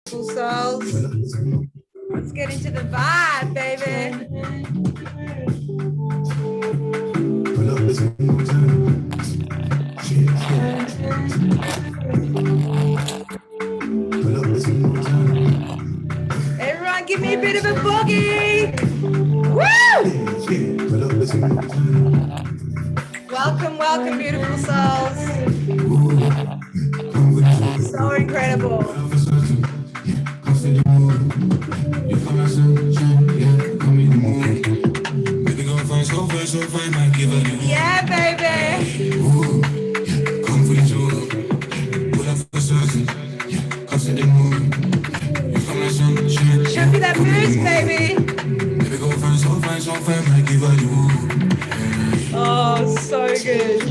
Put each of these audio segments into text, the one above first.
Souls. Let's get into the vibe, baby. Everyone give me a bit of a boogie. Woo! Welcome, welcome, beautiful souls. So incredible. Yeah, baby. Show me that moves, baby. Oh, so good.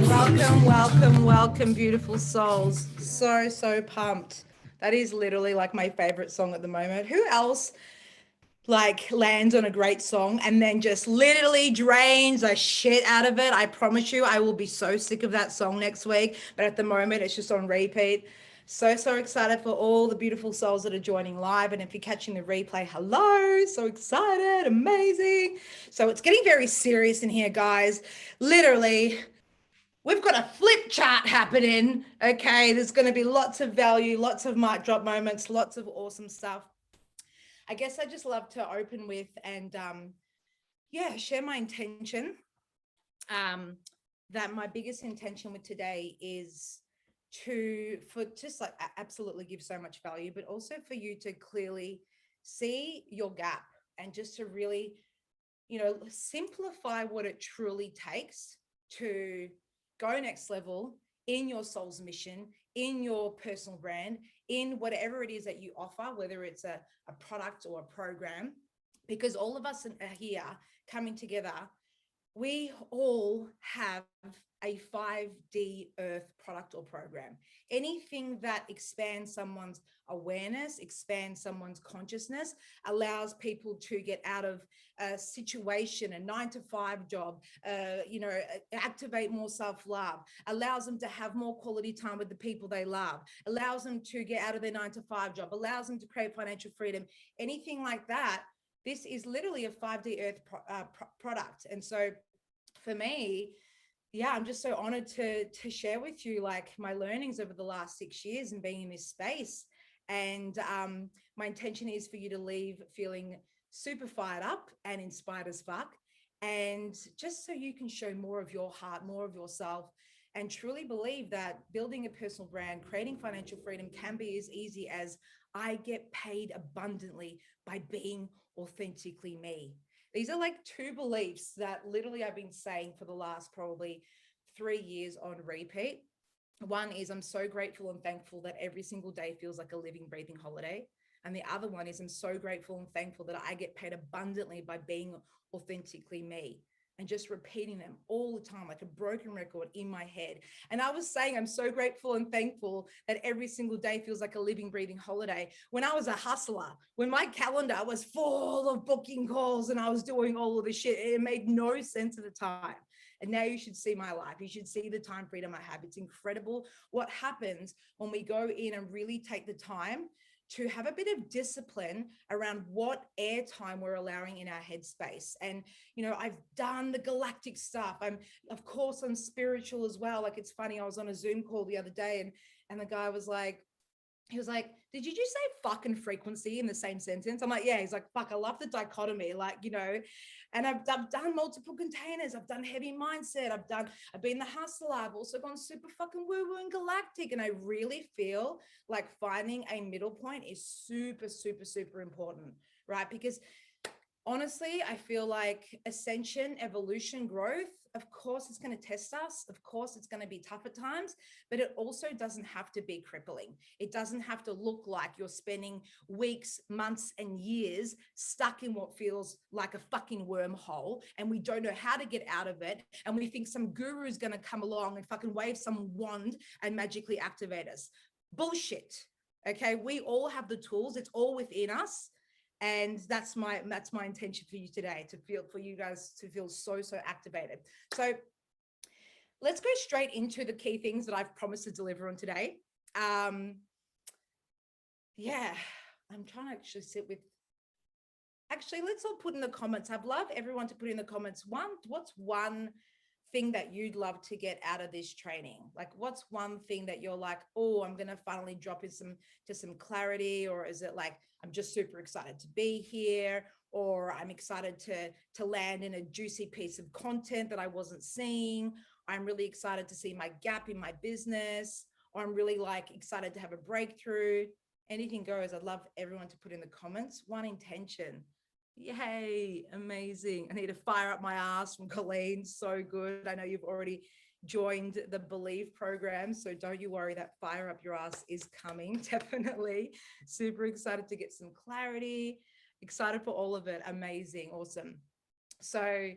Welcome, welcome, welcome, beautiful souls. So pumped. That is literally like my favorite song at the moment. Who else like lands on a great song and then just literally drains the shit out of it? I promise you, I will be so sick of that song next week. But at the moment, it's just on repeat. So excited for all the beautiful souls that are joining live. And if you're catching the replay, hello, so excited, amazing. So it's getting very serious in here, guys. Literally, we've got a flip chart happening. Okay, there's going to be lots of value, lots of mic drop moments, lots of awesome stuff. I guess I just love to open with and share my intention. That my biggest intention with today is for just like absolutely give so much value, but also for you to clearly see your gap and just to really, simplify what it truly takes to go next level in your soul's mission, in your personal brand, in whatever it is that you offer, whether it's a product or a program, because all of us are here coming together. We all have a 5D Earth product or program. Anything that expands someone's awareness, expands someone's consciousness, allows people to get out of a situation, a 9-to-5 job, activate more self-love, allows them to have more quality time with the people they love, allows them to get out of their 9-to-5 job, allows them to create financial freedom, anything like that. This is literally a 5D Earth product. And so for me, I'm just so honored to share with you like my learnings over the last 6 years and being in this space. And my intention is for you to leave feeling super fired up and inspired as fuck. And just so you can show more of your heart, more of yourself, and truly believe that building a personal brand, creating financial freedom can be as easy as I get paid abundantly by being authentically me. These are like two beliefs that literally I've been saying for the last probably 3 years on repeat. One is I'm so grateful and thankful that every single day feels like a living, breathing holiday. And the other one is I'm so grateful and thankful that I get paid abundantly by being authentically me. And just repeating them all the time, like a broken record in my head. And I was saying, I'm so grateful and thankful that every single day feels like a living, breathing holiday. When I was a hustler, when my calendar was full of booking calls and I was doing all of this shit, it made no sense at the time. And now you should see my life. You should see the time freedom I have. It's incredible what happens when we go in and really take the time to have a bit of discipline around what airtime we're allowing in our headspace. And, I've done the galactic stuff. I'm spiritual as well. Like, it's funny. I was on a Zoom call the other day and the guy was like, did you just say fucking frequency in the same sentence? I'm like, yeah. He's like, fuck, I love the dichotomy. Like, and I've done multiple containers. I've done heavy mindset. I've been the hustler. I've also gone super fucking woo-woo and galactic. And I really feel like finding a middle point is super, super, super important, right? Because honestly, I feel like ascension, evolution, growth, of course, it's going to test us. Of course, it's going to be tough at times, but it also doesn't have to be crippling. It doesn't have to look like you're spending weeks, months, and years stuck in what feels like a fucking wormhole, and we don't know how to get out of it. And we think some guru is going to come along and fucking wave some wand and magically activate us. Bullshit. Okay. We all have the tools. It's all within us. And that's my intention for you today, for you guys to feel so activated. So let's go straight into the key things that I've promised to deliver on today. Yeah, I'm trying to actually sit with, actually, let's all put in the comments. I'd love everyone to put in the comments, what's one thing that you'd love to get out of this training? Like, what's one thing that you're like, oh, I'm going to finally drop in some clarity? Or is it like, I'm just super excited to be here, or I'm excited to land in a juicy piece of content that I wasn't seeing. I'm really excited to see my gap in my business, or I'm really like excited to have a breakthrough. Anything goes. I'd love everyone to put in the comments. One intention. Yay, amazing. I need to fire up my ass from Colleen. So good. I know you've already joined the Believe program, so don't you worry, that fire up your ass is coming. Definitely. Super excited to get some clarity. Excited for all of it. Amazing. Awesome. So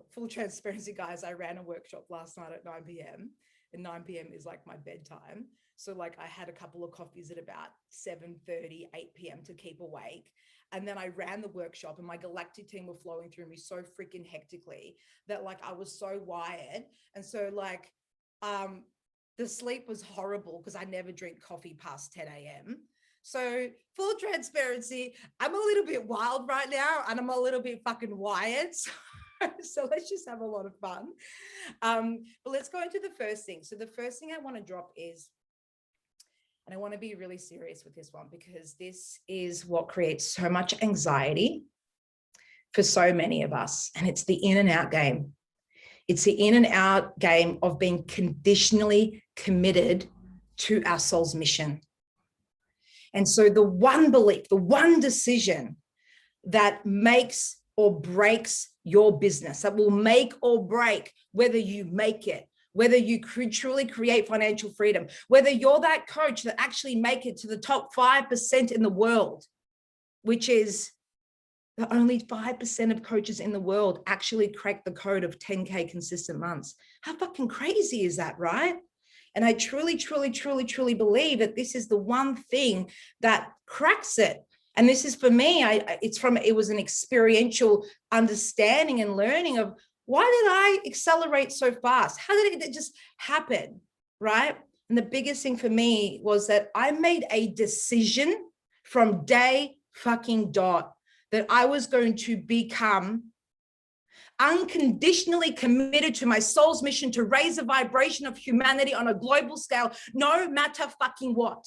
full transparency, guys, I ran a workshop last night at 9 p.m. and 9 p.m. is like my bedtime. So like I had a couple of coffees at about 7:30, 8 p.m. to keep awake. And then I ran the workshop and my galactic team were flowing through me so freaking hectically that like I was so wired. And so like the sleep was horrible because I never drink coffee past 10 a.m. So full transparency, I'm a little bit wild right now and I'm a little bit fucking wired. So let's just have a lot of fun. But let's go into the first thing. So the first thing I want to drop is, and I want to be really serious with this one because this is what creates so much anxiety for so many of us. And it's the in and out game. It's the in and out game of being conditionally committed to our soul's mission. And so the one belief, the one decision that makes or breaks your business, that will make or break whether you make it, whether you truly create financial freedom, whether you're that coach that actually make it to the top 5% in the world, which is the only 5% of coaches in the world actually crack the code of 10K consistent months. How fucking crazy is that, right? And I truly, truly, truly, truly believe that this is the one thing that cracks it. And this is for me, it was an experiential understanding and learning of, why did I accelerate so fast? How did it just happen, right? And the biggest thing for me was that I made a decision from day fucking dot that I was going to become unconditionally committed to my soul's mission to raise the vibration of humanity on a global scale, no matter fucking what.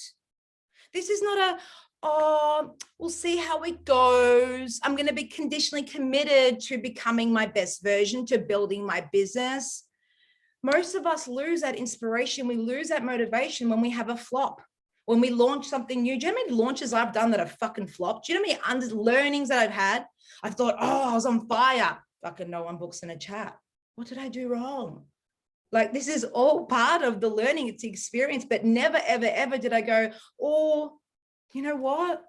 This is not a, oh, we'll see how it goes. I'm going to be conditionally committed to becoming my best version, to building my business. Most of us lose that inspiration. We lose that motivation when we have a flop, when we launch something new. Do you know how many launches I've done that have fucking flopped? Do you know how many learnings that I've had? I thought, oh, I was on fire. Fucking no one books in a chat. What did I do wrong? Like, this is all part of the learning. It's the experience, but never, ever, ever did I go, oh, you know what?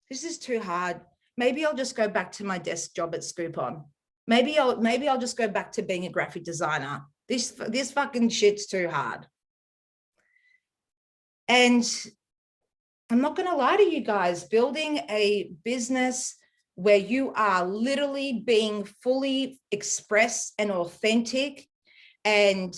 This is too hard. Maybe I'll just go back to my desk job at Scoopon. Maybe I'll just go back to being a graphic designer. This fucking shit's too hard. And I'm not going to lie to you guys, building a business where you are literally being fully expressed and authentic, and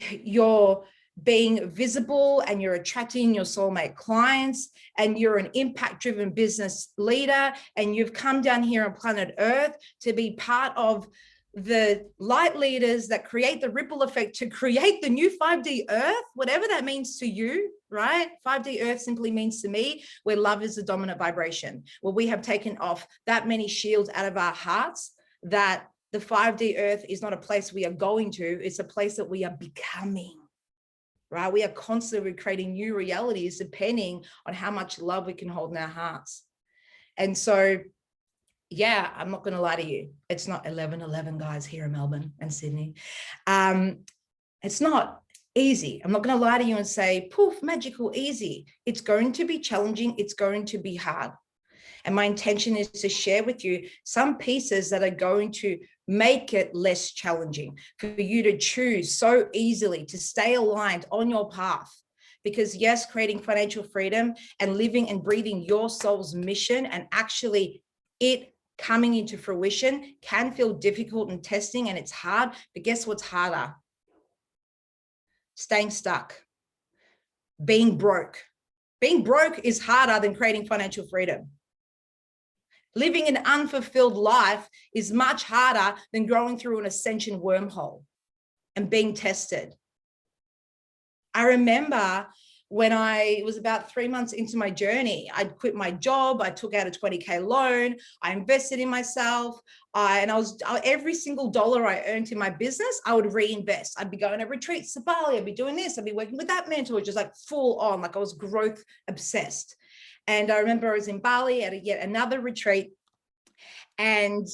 you're being visible and you're attracting your soulmate clients, and you're an impact-driven business leader, and you've come down here on planet Earth to be part of the light leaders that create the ripple effect to create the new 5D Earth, whatever that means to you, right? 5D Earth simply means to me where love is the dominant vibration, where we have taken off that many shields out of our hearts, that the 5D Earth is not a place we are going to, it's a place that we are becoming. Right? We are constantly creating new realities depending on how much love we can hold in our hearts. And so, yeah, I'm not going to lie to you. It's not 11:11, guys, here in Melbourne and Sydney. It's not easy. I'm not going to lie to you and say, poof, magical, easy. It's going to be challenging. It's going to be hard. And my intention is to share with you some pieces that are going to make it less challenging for you to choose so easily to stay aligned on your path. Because yes, creating financial freedom and living and breathing your soul's mission, and actually it coming into fruition can feel difficult and testing, and it's hard, but guess what's harder? Staying stuck, being broke. Being broke is harder than creating financial freedom. Living an unfulfilled life is much harder than going through an ascension wormhole and being tested. I remember when I was about 3 months into my journey, I'd quit my job. I took out a 20K loan. I invested in myself. Every single dollar I earned in my business, I would reinvest. I'd be going to retreats to Bali. I'd be doing this. I'd be working with that mentor, just like full on, like I was growth obsessed. And I remember I was in Bali at yet another retreat, and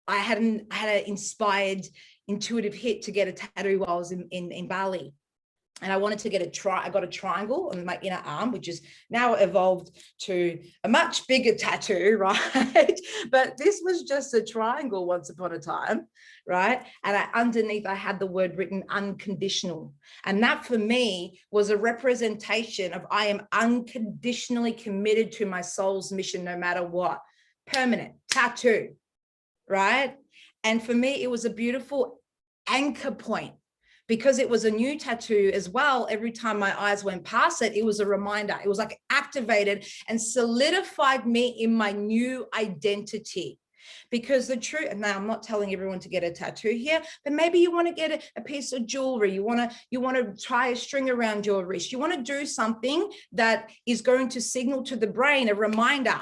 I had an inspired intuitive hit to get a tattoo while I was in Bali. And I wanted to get I got a triangle on my inner arm, which is now evolved to a much bigger tattoo, right? But this was just a triangle once upon a time, right? And underneath I had the word written unconditional. And that for me was a representation of I am unconditionally committed to my soul's mission, no matter what. Permanent tattoo, right? And for me, it was a beautiful anchor point. Because it was a new tattoo as well, every time my eyes went past it, it was a reminder. It was like activated and solidified me in my new identity. Because the truth, and now I'm not telling everyone to get a tattoo here, but maybe you want to get a piece of jewelry. You want to try a string around your wrist. You want to do something that is going to signal to the brain a reminder,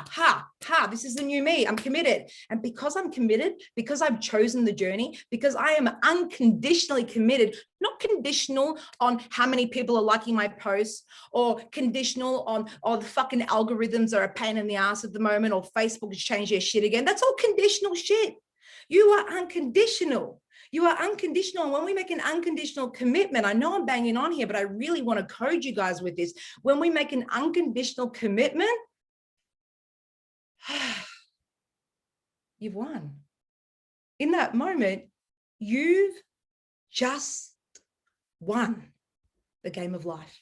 this is the new me. I'm committed. And because I'm committed, because I've chosen the journey, because I am unconditionally committed, not conditional on how many people are liking my posts, or conditional on, oh, the fucking algorithms are a pain in the ass at the moment, or Facebook has changed their shit again. That's all conditional shit. You are unconditional. You are unconditional. And when we make an unconditional commitment, I know I'm banging on here, but I really want to code you guys with this. When we make an unconditional commitment, you've won. In that moment, you've just won the game of life.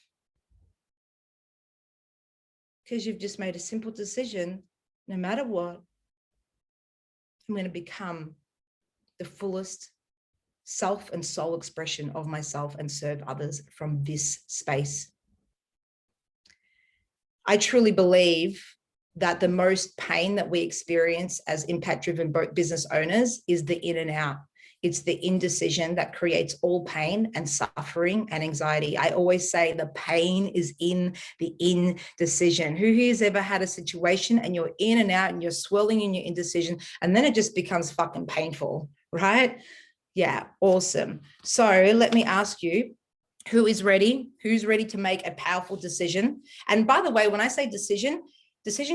Because you've just made a simple decision, no matter what, I'm going to become the fullest self and soul expression of myself and serve others from this space. I truly believe that the most pain that we experience as impact-driven business owners is the in and out. It's the indecision that creates all pain and suffering and anxiety. I always say the pain is in the indecision. Who here's ever had a situation and you're in and out and you're swirling in your indecision, and then it just becomes fucking painful, right? Yeah, awesome. So let me ask you, who is ready? Who's ready to make a powerful decision? And by the way, when I say decision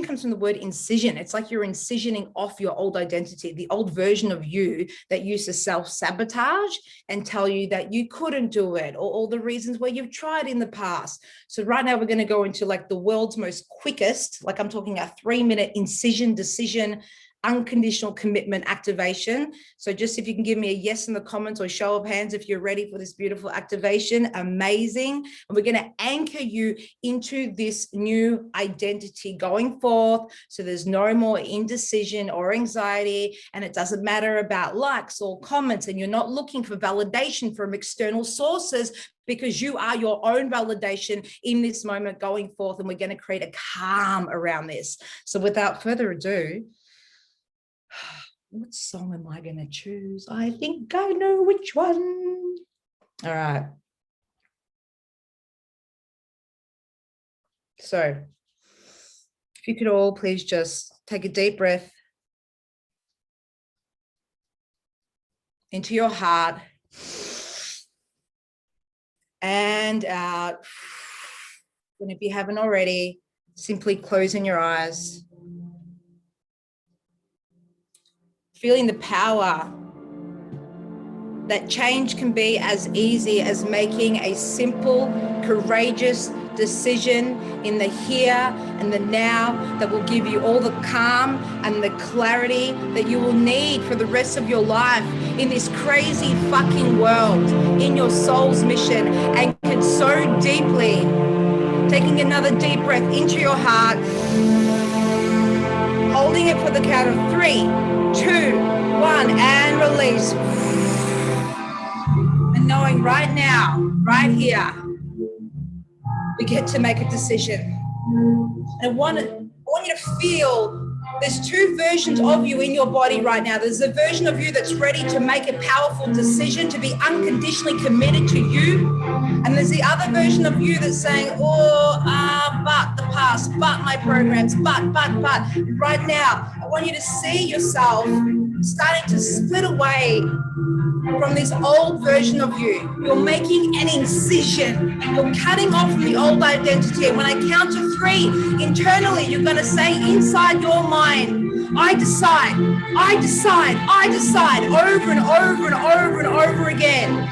comes from the word incision. It's like you're incisioning off your old identity, the old version of you that used to self-sabotage and tell you that you couldn't do it, or all the reasons where you've tried in the past. So right now we're going to go into like the world's most quickest, like I'm talking a 3-minute incision, decision, unconditional commitment activation. So just if you can give me a yes in the comments or show of hands if you're ready for this beautiful activation, amazing. And we're going to anchor you into this new identity going forth. So there's no more indecision or anxiety, and it doesn't matter about likes or comments, and you're not looking for validation from external sources, because you are your own validation in this moment going forth. And we're going to create a calm around this. So without further ado, what song am I going to choose? I think I know which one. All right. So if you could all please just take a deep breath into your heart and out. And if you haven't already, simply closing your eyes. Feeling the power that change can be as easy as making a simple, courageous decision in the here and the now that will give you all the calm and the clarity that you will need for the rest of your life in this crazy fucking world, in your soul's mission, anchored so deeply. Taking another deep breath into your heart, holding it for the count of 3, 2, 1, and release. And knowing right now, right here, we get to make a decision. And I want you to feel there's two versions of you in your body right now. There's a version of you that's ready to make a powerful decision, to be unconditionally committed to you. And there's the other version of you that's saying, but the past, but my programs, but. Right now, I want you to see yourself starting to split away from this old version of you. You're making an incision. You're cutting off from the old identity. And when I count to 3, internally, you're going to say inside your mind, I decide, over and over and over and over again.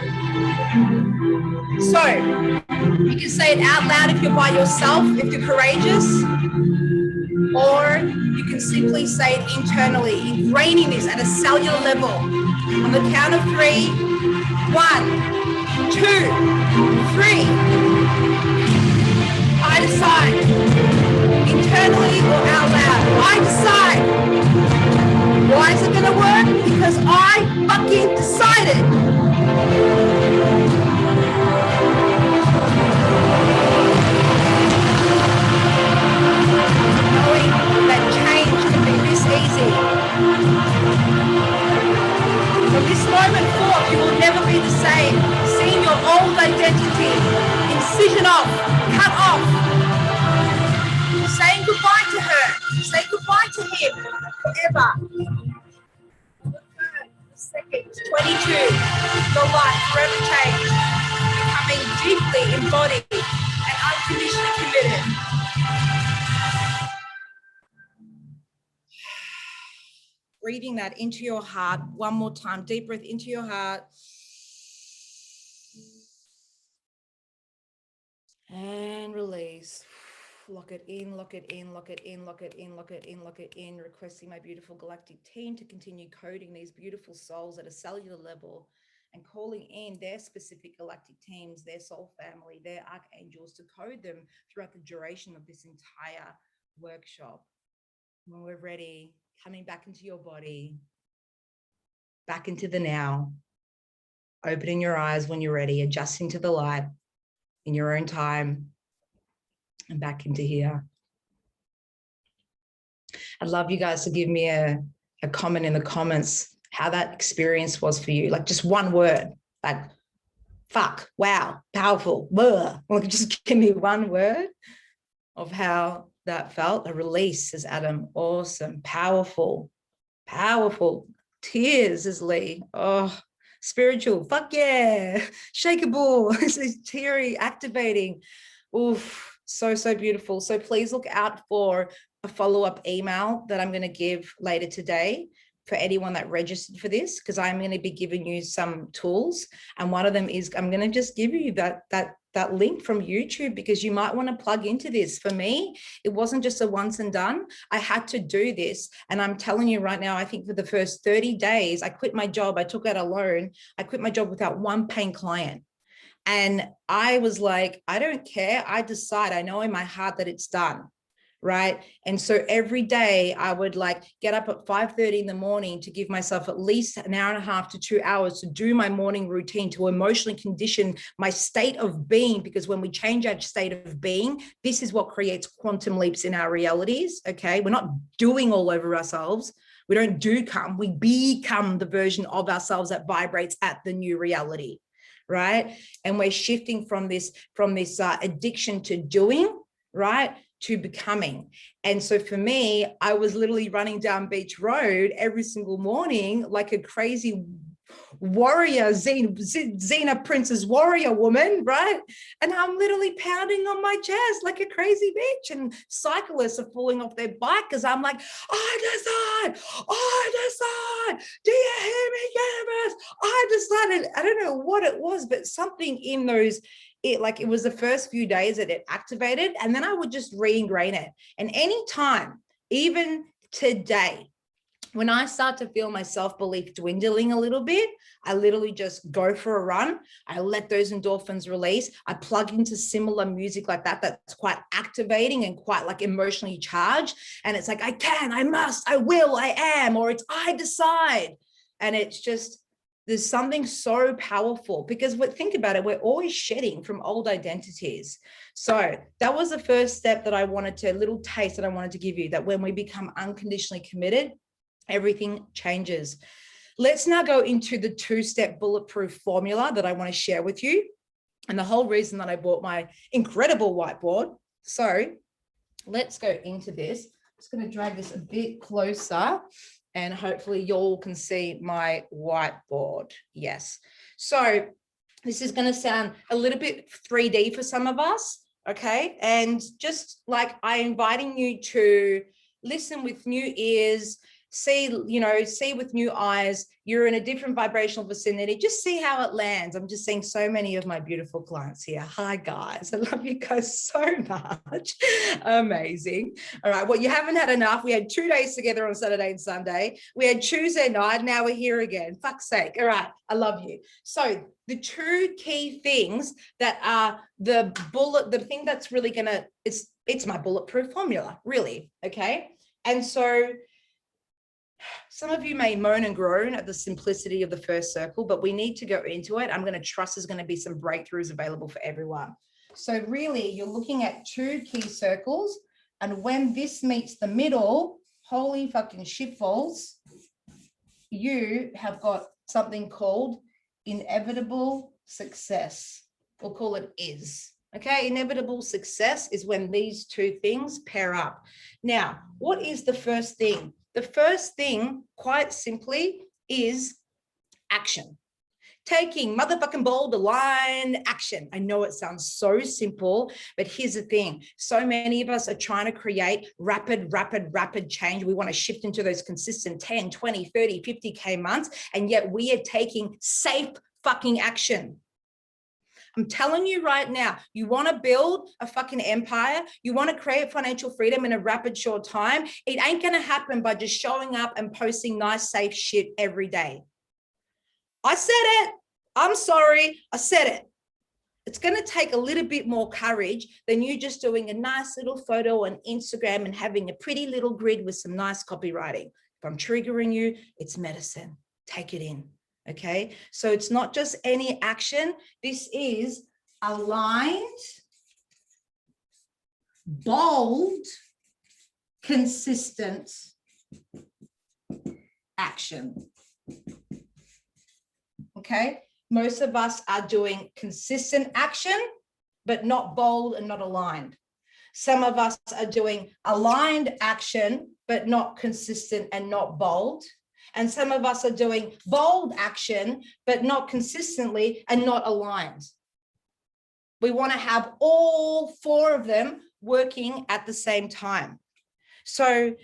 So you can say it out loud if you're by yourself, if you're courageous, or you can simply say it internally, ingraining this at a cellular level. On the count of 3, 1, 2, 3. I decide, internally or out loud. I decide. Why is it going to work? Because I fucking decided. Easy. From this moment forth, you will never be the same. Seeing your old identity, incision off, cut off. Saying goodbye to her, say goodbye to him forever. Second, 22, your life forever changed, becoming deeply embodied and unconditionally committed. Breathing that into your heart one more time. Deep breath into your heart. And release. Lock it in, lock it in, lock it in, lock it in, lock it in, lock it in. Requesting my beautiful galactic team to continue coding these beautiful souls at a cellular level and calling in their specific galactic teams, their soul family, their archangels to code them throughout the duration of this entire workshop. When we're ready, coming back into your body, back into the now, opening your eyes when you're ready, adjusting to the light in your own time, and back into here. I'd love you guys to give me a comment in the comments how that experience was for you. Like just one word, like fuck, wow, powerful, blah. Like just give me one word of how that felt. A release, says Adam. Awesome. Powerful. Tears, says Lee. Oh, spiritual. Fuck yeah. Shakeable. This is teary, activating. Oof. So beautiful. So please look out for a follow-up email that I'm going to give later today for anyone that registered for this, because I'm going to be giving you some tools. And one of them is I'm going to just give you that link from YouTube, because you might want to plug into this. For me, it wasn't just a once and done. I had to do this. And I'm telling you right now, I think for the first 30 days, I quit my job. I took out a loan. I quit my job without one paying client. And I was like, I don't care. I decide, I know in my heart that it's done. Right. And so every day I would like get up at 5:30 in the morning to give myself at least an hour and a half to 2 hours to do my morning routine, to emotionally condition my state of being. Because when we change our state of being, this is what creates quantum leaps in our realities. Okay. We're not doing all over ourselves. We don't we become the version of ourselves that vibrates at the new reality. Right. And we're shifting from this addiction to doing, right, to becoming. And so for me, I was literally running down Beach Road every single morning like a crazy warrior, Xena Princess warrior woman, right? And I'm literally pounding on my chest like a crazy bitch, and cyclists are falling off their bike because I'm like, I decide, do you hear me, universe? I decided. I don't know what it was, but something in those, it was the first few days that it activated, and then I would just re-ingrain it. And anytime, even today, when I start to feel my self-belief dwindling a little bit, I literally just go for a run. I let those endorphins release. I plug into similar music like that, that's quite activating and quite like emotionally charged. And it's like, I can, I must, I will, I am, or it's I decide. And it's just, there's something so powerful because think about it, we're always shedding from old identities. So that was the first step that I wanted to, little taste that I wanted to give you, that when we become unconditionally committed, everything changes. Let's now go into the 2-step bulletproof formula that I want to share with you. And the whole reason that I bought my incredible whiteboard. So let's go into this. I'm just going to drag this a bit closer and hopefully you all can see my whiteboard. Yes. So this is going to sound a little bit 3D for some of us. Okay. And just like I'm inviting you to listen with new ears, see with new eyes. You're in a different vibrational vicinity. Just see how it lands. I'm just seeing so many of my beautiful clients here. Hi, guys. I love you guys so much. Amazing. All right. Well, you haven't had enough. We had 2 days together on Saturday and Sunday. We had Tuesday night. Now we're here again. Fuck's sake. All right. I love you. So the 2 key things that are the thing that's really going to, it's my bulletproof formula, really. Okay. And so some of you may moan and groan at the simplicity of the first circle, but we need to go into it. I'm going to trust there's going to be some breakthroughs available for everyone. So really, you're looking at 2 key circles. And when this meets the middle, holy fucking shitballs, you have got something called inevitable success. We'll call it is. Okay, inevitable success is when these 2 things pair up. Now, what is the first thing? The first thing, quite simply, is action. Taking motherfucking bold, aligned action. I know it sounds so simple, but here's the thing. So many of us are trying to create rapid change. We want to shift into those consistent 10, 20, 30, 50K months, and yet we are taking safe fucking action. I'm telling you right now, you want to build a fucking empire, you want to create financial freedom in a rapid, short time, it ain't going to happen by just showing up and posting nice, safe shit every day. I said it. I'm sorry. I said it. It's going to take a little bit more courage than you just doing a nice little photo on Instagram and having a pretty little grid with some nice copywriting. If I'm triggering you, it's medicine. Take it in. Okay, so it's not just any action. This is aligned, bold, consistent action. Okay, most of us are doing consistent action, but not bold and not aligned. Some of us are doing aligned action, but not consistent and not bold. And some of us are doing bold action, but not consistently and not aligned. We want to have all 4 of them working at the same time. So,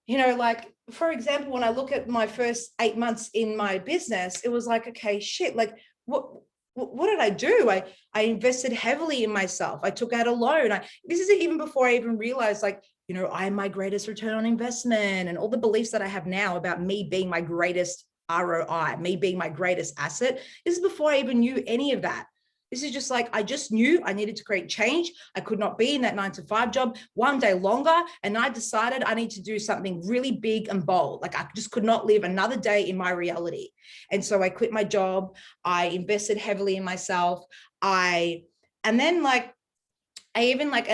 like, for example, when I look at my first 8 months in my business, it was like, okay, shit, like, what did I do? I invested heavily in myself. I took out a loan. This is even before I even realized, like, I'm my greatest return on investment and all the beliefs that I have now about me being my greatest ROI, me being my greatest asset. This is before I even knew any of that. This is just like, I just knew I needed to create change. I could not be in that 9-to-5 job one day longer. And I decided I need to do something really big and bold. Like, I just could not live another day in my reality. And so I quit my job. I invested heavily in myself. I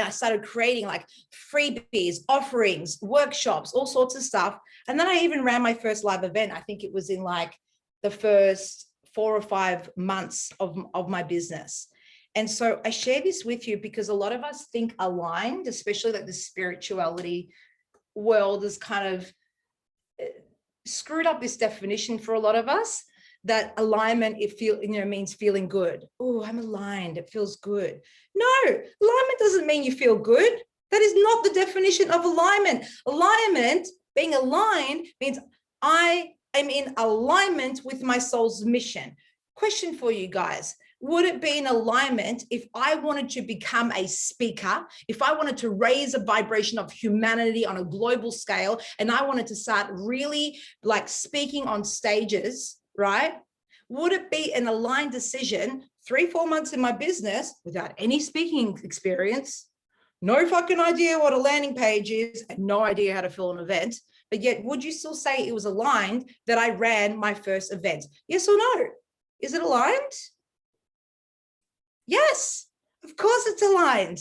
started creating like freebies, offerings, workshops, all sorts of stuff. And then I even ran my first live event. I think it was in like the first 4 or 5 months of my business. And so I share this with you because a lot of us think aligned, especially like the spirituality world has kind of screwed up this definition for a lot of us, that alignment, means feeling good. Oh, I'm aligned. It feels good. No, alignment doesn't mean you feel good. That is not the definition of alignment. Alignment, being aligned, means I am in alignment with my soul's mission. Question for you guys. Would it be in alignment if I wanted to become a speaker, if I wanted to raise a vibration of humanity on a global scale, and I wanted to start really like speaking on stages, right? Would it be an aligned decision 3-4 months in my business without any speaking experience, no fucking idea what a landing page is, and no idea how to fill an event, but yet would you still say it was aligned that I ran my first event? Yes or no? Is it aligned? Yes, of course it's aligned.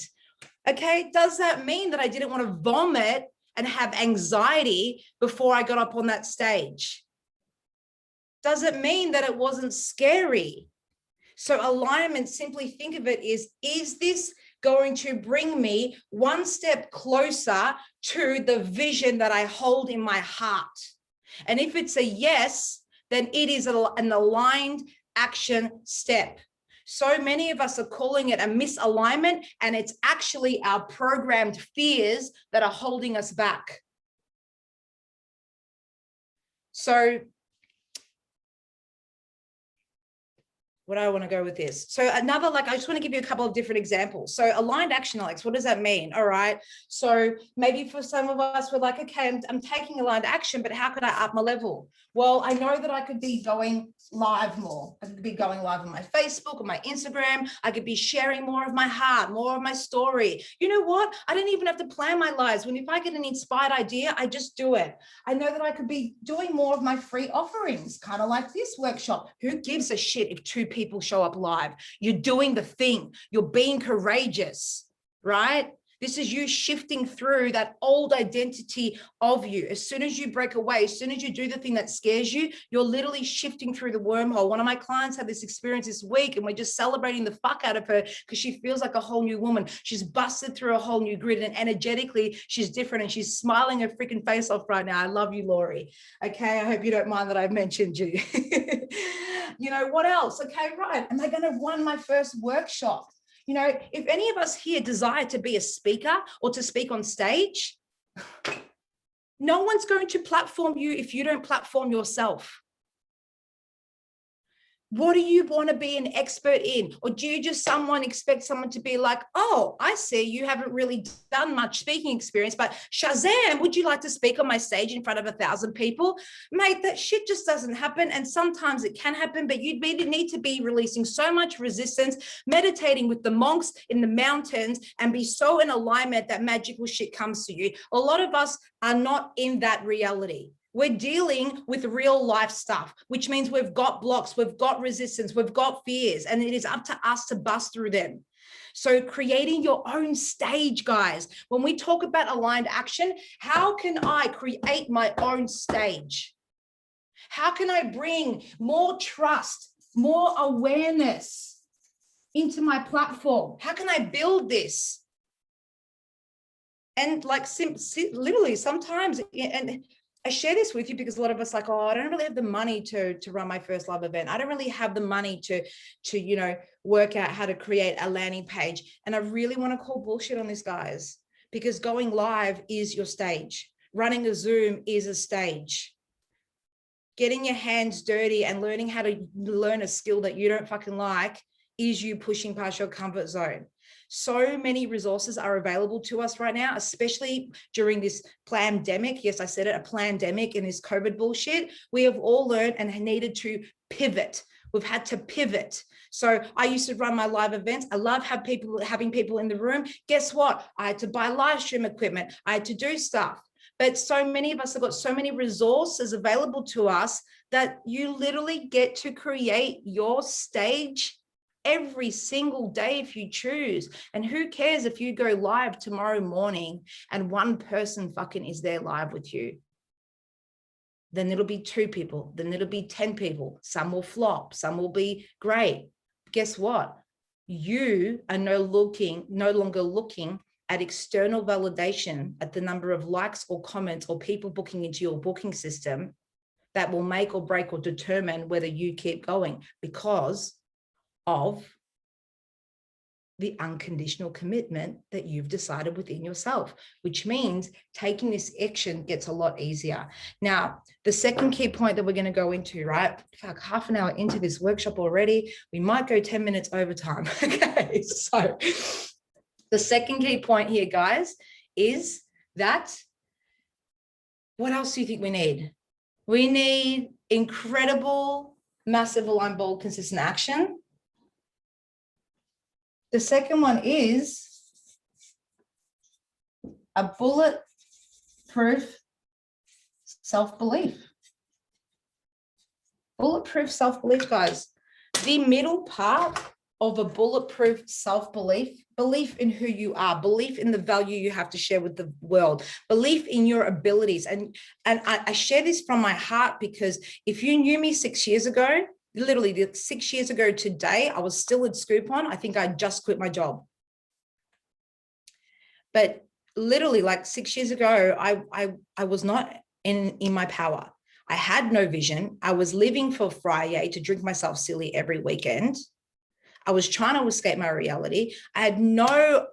Okay, does that mean that I didn't want to vomit and have anxiety before I got up on that stage? Does it mean that it wasn't scary? So alignment, simply think of it is this going to bring me one step closer to the vision that I hold in my heart? And if it's a yes, then it is an aligned action step. So many of us are calling it a misalignment, and it's actually our programmed fears that are holding us back. So what do I want to go with this? So another, like, I just want to give you a couple of different examples. So aligned action, Alex, what does that mean? All right. So maybe for some of us, we're like, okay, I'm taking aligned action, but how could I up my level? Well, I know that I could be going live more. I could be going live on my Facebook or my Instagram. I could be sharing more of my heart, more of my story. You know what? I don't even have to plan my lives. If I get an inspired idea, I just do it. I know that I could be doing more of my free offerings, kind of like this workshop. Who gives a shit if 2 people show up live? You're doing the thing. You're being courageous, right? This is you shifting through that old identity of you. As soon as you break away, as soon as you do the thing that scares you, you're literally shifting through the wormhole. One of my clients had this experience this week, and we're just celebrating the fuck out of her because she feels like a whole new woman. She's busted through a whole new grid, and energetically, she's different, and she's smiling her freaking face off right now. I love you, Lori. Okay, I hope you don't mind that I've mentioned you. You know, what else? Okay, right. Am I going to run my first workshop? You know, if any of us here desire to be a speaker or to speak on stage, no one's going to platform you if you don't platform yourself. What do you want to be an expert in? Or do you just expect someone to be like, oh, I see you haven't really done much speaking experience, but Shazam, would you like to speak on my stage in front of 1,000 people? Mate, that shit just doesn't happen. And sometimes it can happen, but you'd need to be releasing so much resistance, meditating with the monks in the mountains, and be so in alignment that magical shit comes to you. A lot of us are not in that reality. We're dealing with real life stuff, which means we've got blocks, we've got resistance, we've got fears, and it is up to us to bust through them. So creating your own stage, guys. When we talk about aligned action, how can I create my own stage? How can I bring more trust, more awareness into my platform? How can I build this? And like literally sometimes, and I share this with you because a lot of us like, oh, I don't really have the money to run my first live event. I don't really have the money to you know, work out how to create a landing page. And I really want to call bullshit on this, guys, because going live is your stage. Running a Zoom is a stage. Getting your hands dirty and learning how to learn a skill that you don't fucking like is you pushing past your comfort zone. So many resources are available to us right now, especially during this pandemic. Yes, I said it, a pandemic in this COVID bullshit. We have all learned and needed to pivot. We've had to pivot. So I used to run my live events. I love having people in the room. Guess what? I had to buy live stream equipment. I had to do stuff. But so many of us have got so many resources available to us that you literally get to create your stage every single day if you choose. And who cares if you go live tomorrow morning and one person fucking is there live with you? Then it'll be 2 people, then it'll be 10 people. Some will flop, some will be great. Guess what? You are no longer looking at external validation, at the number of likes or comments or people booking into your booking system that will make or break or determine whether you keep going, because of the unconditional commitment that you've decided within yourself, which means taking this action gets a lot easier. Now, the second key point that we're going to go into, right? Fuck, half an hour into this workshop already, we might go 10 minutes overtime. Okay, so the second key point here, guys, is that what else do you think we need? We need incredible, massive, aligned, bold, consistent action. The second one is a bulletproof self-belief. Bulletproof self-belief, guys. The middle part of a bulletproof self-belief, belief in who you are, belief in the value you have to share with the world, belief in your abilities. And I share this from my heart, because if you knew me 6 years ago, literally 6 years ago today, I was still at Scoopon. I think I just quit my job. But literally like 6 years ago, I was not in my power. I had no vision. I was living for Friday to drink myself silly every weekend. I was trying to escape my reality. I had no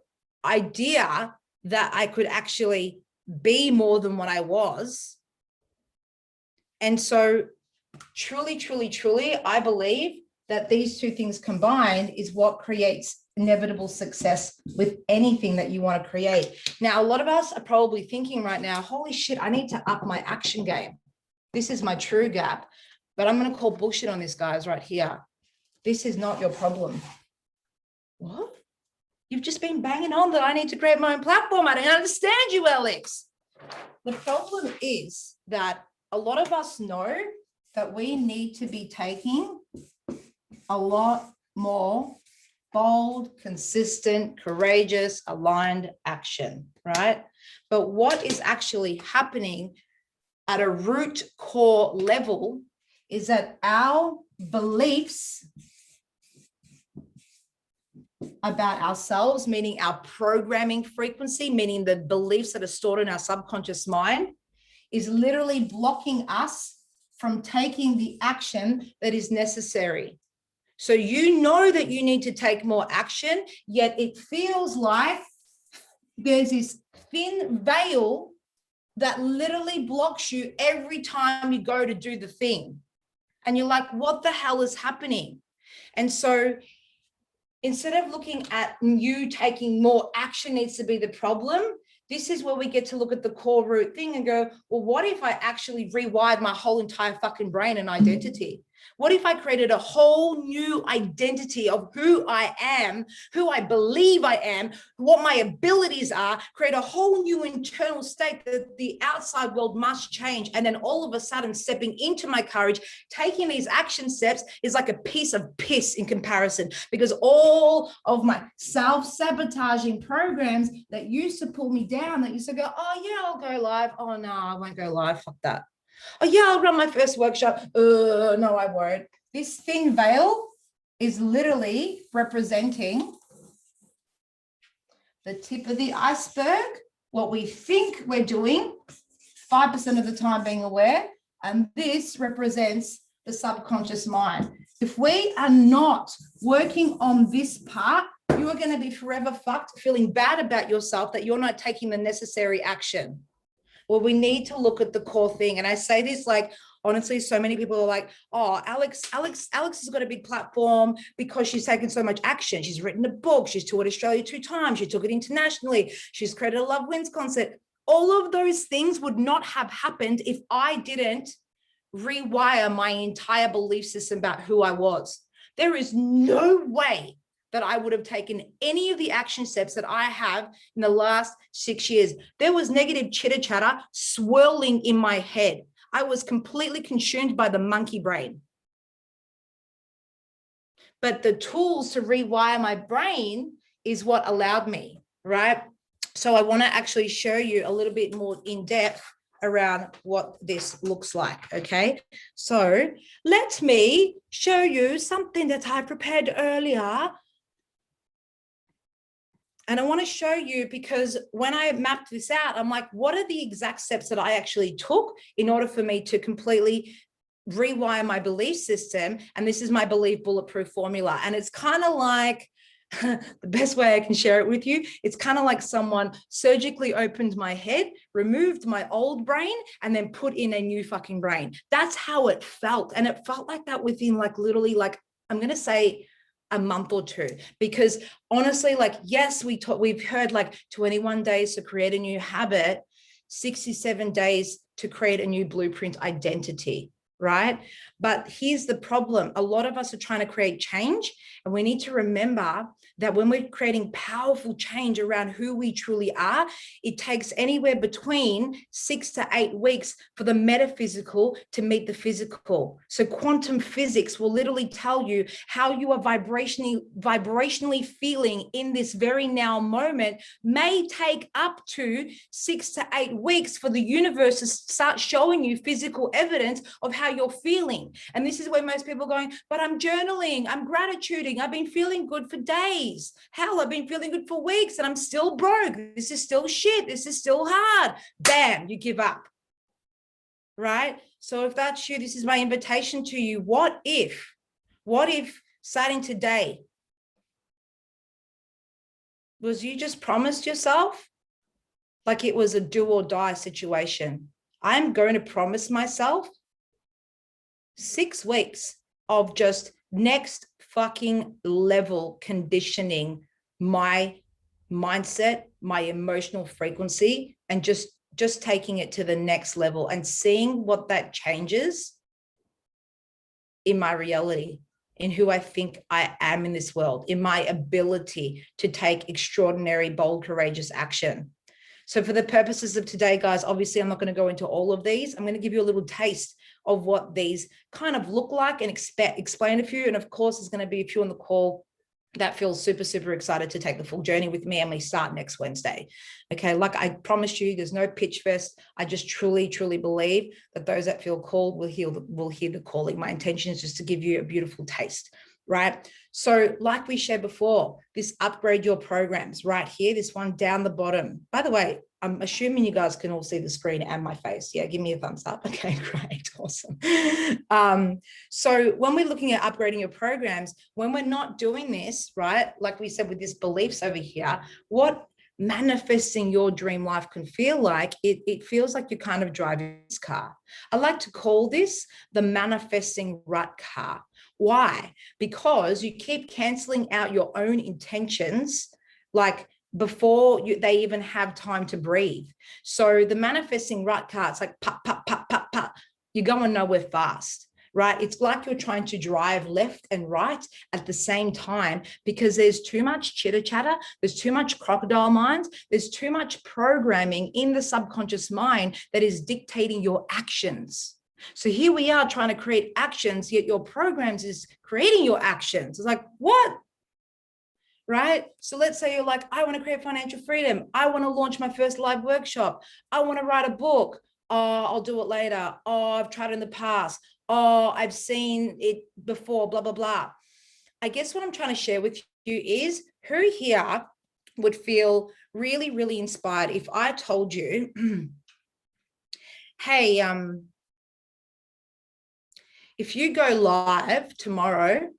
idea that I could actually be more than what I was. And so truly, truly, truly, I believe that these two things combined is what creates inevitable success with anything that you want to create. Now, a lot of us are probably thinking right now, holy shit, I need to up my action game. This is my true gap. But I'm going to call bullshit on this, guys, right here. This is not your problem. What? You've just been banging on that I need to create my own platform. I don't understand you, Alex. The problem is that a lot of us know that we need to be taking a lot more bold, consistent, courageous, aligned action, right? But what is actually happening at a root core level is that our beliefs about ourselves, meaning our programming frequency, meaning the beliefs that are stored in our subconscious mind, is literally blocking us from taking the action that is necessary. So you know that you need to take more action, yet it feels like there's this thin veil that literally blocks you every time you go to do the thing. And you're like, what the hell is happening? And so instead of looking at you taking more action needs to be the problem, this is where we get to look at the core root thing and go, well, what if I actually rewired my whole entire fucking brain and identity? What if I created a whole new identity of who I am, who I believe I am, what my abilities are, create a whole new internal state that the outside world must change. And then all of a sudden stepping into my courage, taking these action steps is like a piece of piss in comparison, because all of my self-sabotaging programs that used to pull me down, that used to go, oh yeah, I'll go live. Oh no, I won't go live. Fuck that. Oh yeah, I'll run my first workshop. No, I won't. This thin veil is literally representing the tip of the iceberg, what we think we're doing, 5% of the time being aware, and this represents the subconscious mind. If we are not working on this part, you are going to be forever fucked, feeling bad about yourself that you're not taking the necessary action. Well, we need to look at the core thing. And I say this, like, honestly, so many people are like, oh, Alex has got a big platform because she's taken so much action. She's written a book. She's toured Australia 2 times. She took it internationally. She's created a Love Wins concert. All of those things would not have happened if I didn't rewire my entire belief system about who I was. There is no way that I would have taken any of the action steps that I have in the last 6 years. There was negative chitter chatter swirling in my head. I was completely consumed by the monkey brain. But the tools to rewire my brain is what allowed me, right? So I want to actually show you a little bit more in depth around what this looks like, okay? So let me show you something that I prepared earlier. And I want to show you, because when I mapped this out, I'm like, what are the exact steps that I actually took in order for me to completely rewire my belief system? And this is my belief bulletproof formula. And it's kind of like the best way I can share it with you, it's kind of like someone surgically opened my head, removed my old brain, and then put in a new fucking brain. That's how it felt. And it felt like that within like literally like, I'm going to say a month or two, because honestly, like, yes, we've heard like 21 days to create a new habit, 67 days to create a new blueprint identity, right? But here's the problem. A lot of us are trying to create change, and we need to remember that when we're creating powerful change around who we truly are, it takes anywhere between 6 to 8 weeks for the metaphysical to meet the physical. So quantum physics will literally tell you how you are vibrationally feeling in this very now moment may take up to 6 to 8 weeks for the universe to start showing you physical evidence of how you're feeling. And this is where most people are going, but I'm journaling, I'm gratituding, I've been feeling good for days. Hell, I've been feeling good for weeks and I'm still broke. This is still shit. This is still hard. Bam, you give up. Right? So if that's you, this is my invitation to you. What if starting today was you just promised yourself like it was a do or die situation? I'm going to promise myself 6 weeks of just next fucking level conditioning my mindset, my emotional frequency, and just taking it to the next level and seeing what that changes in my reality, in who I think I am in this world, in my ability to take extraordinary, bold, courageous action. So for the purposes of today, guys, obviously I'm not going to go into all of these. I'm going to give you a little taste of what these kind of look like and explain a few. And of course, there's going to be a few on the call that feels super, super excited to take the full journey with me, and we start next Wednesday. Okay, like I promised you, there's no pitch fest. I just truly, truly believe that those that feel called will hear the calling. My intention is just to give you a beautiful taste, right? So like we shared before, this upgrade your programs right here, this one down the bottom. By the way, I'm assuming you guys can all see the screen and my face. Yeah, give me a thumbs up. Okay, great, awesome. So when we're looking at upgrading your programs, when we're not doing this, right, like we said with this beliefs over here, what manifesting your dream life can feel like, it feels like you're kind of driving this car. I like to call this the manifesting rut car. Why? Because you keep canceling out your own intentions, like before they even have time to breathe. So the manifesting rut car, it's like pop, pop, pop, pop, pop. You're going nowhere fast, right? It's like you're trying to drive left and right at the same time, because there's too much chitter chatter, there's too much crocodile minds, there's too much programming in the subconscious mind that is dictating your actions. So here we are trying to create actions, yet your programs is creating your actions. It's like, what? Right? So let's say you're like, I want to create financial freedom. I want to launch my first live workshop. I want to write a book. Oh, I'll do it later. Oh, I've tried it in the past. Oh, I've seen it before, blah, blah, blah. I guess what I'm trying to share with you is, who here would feel really, really inspired if I told you, hey, if you go live tomorrow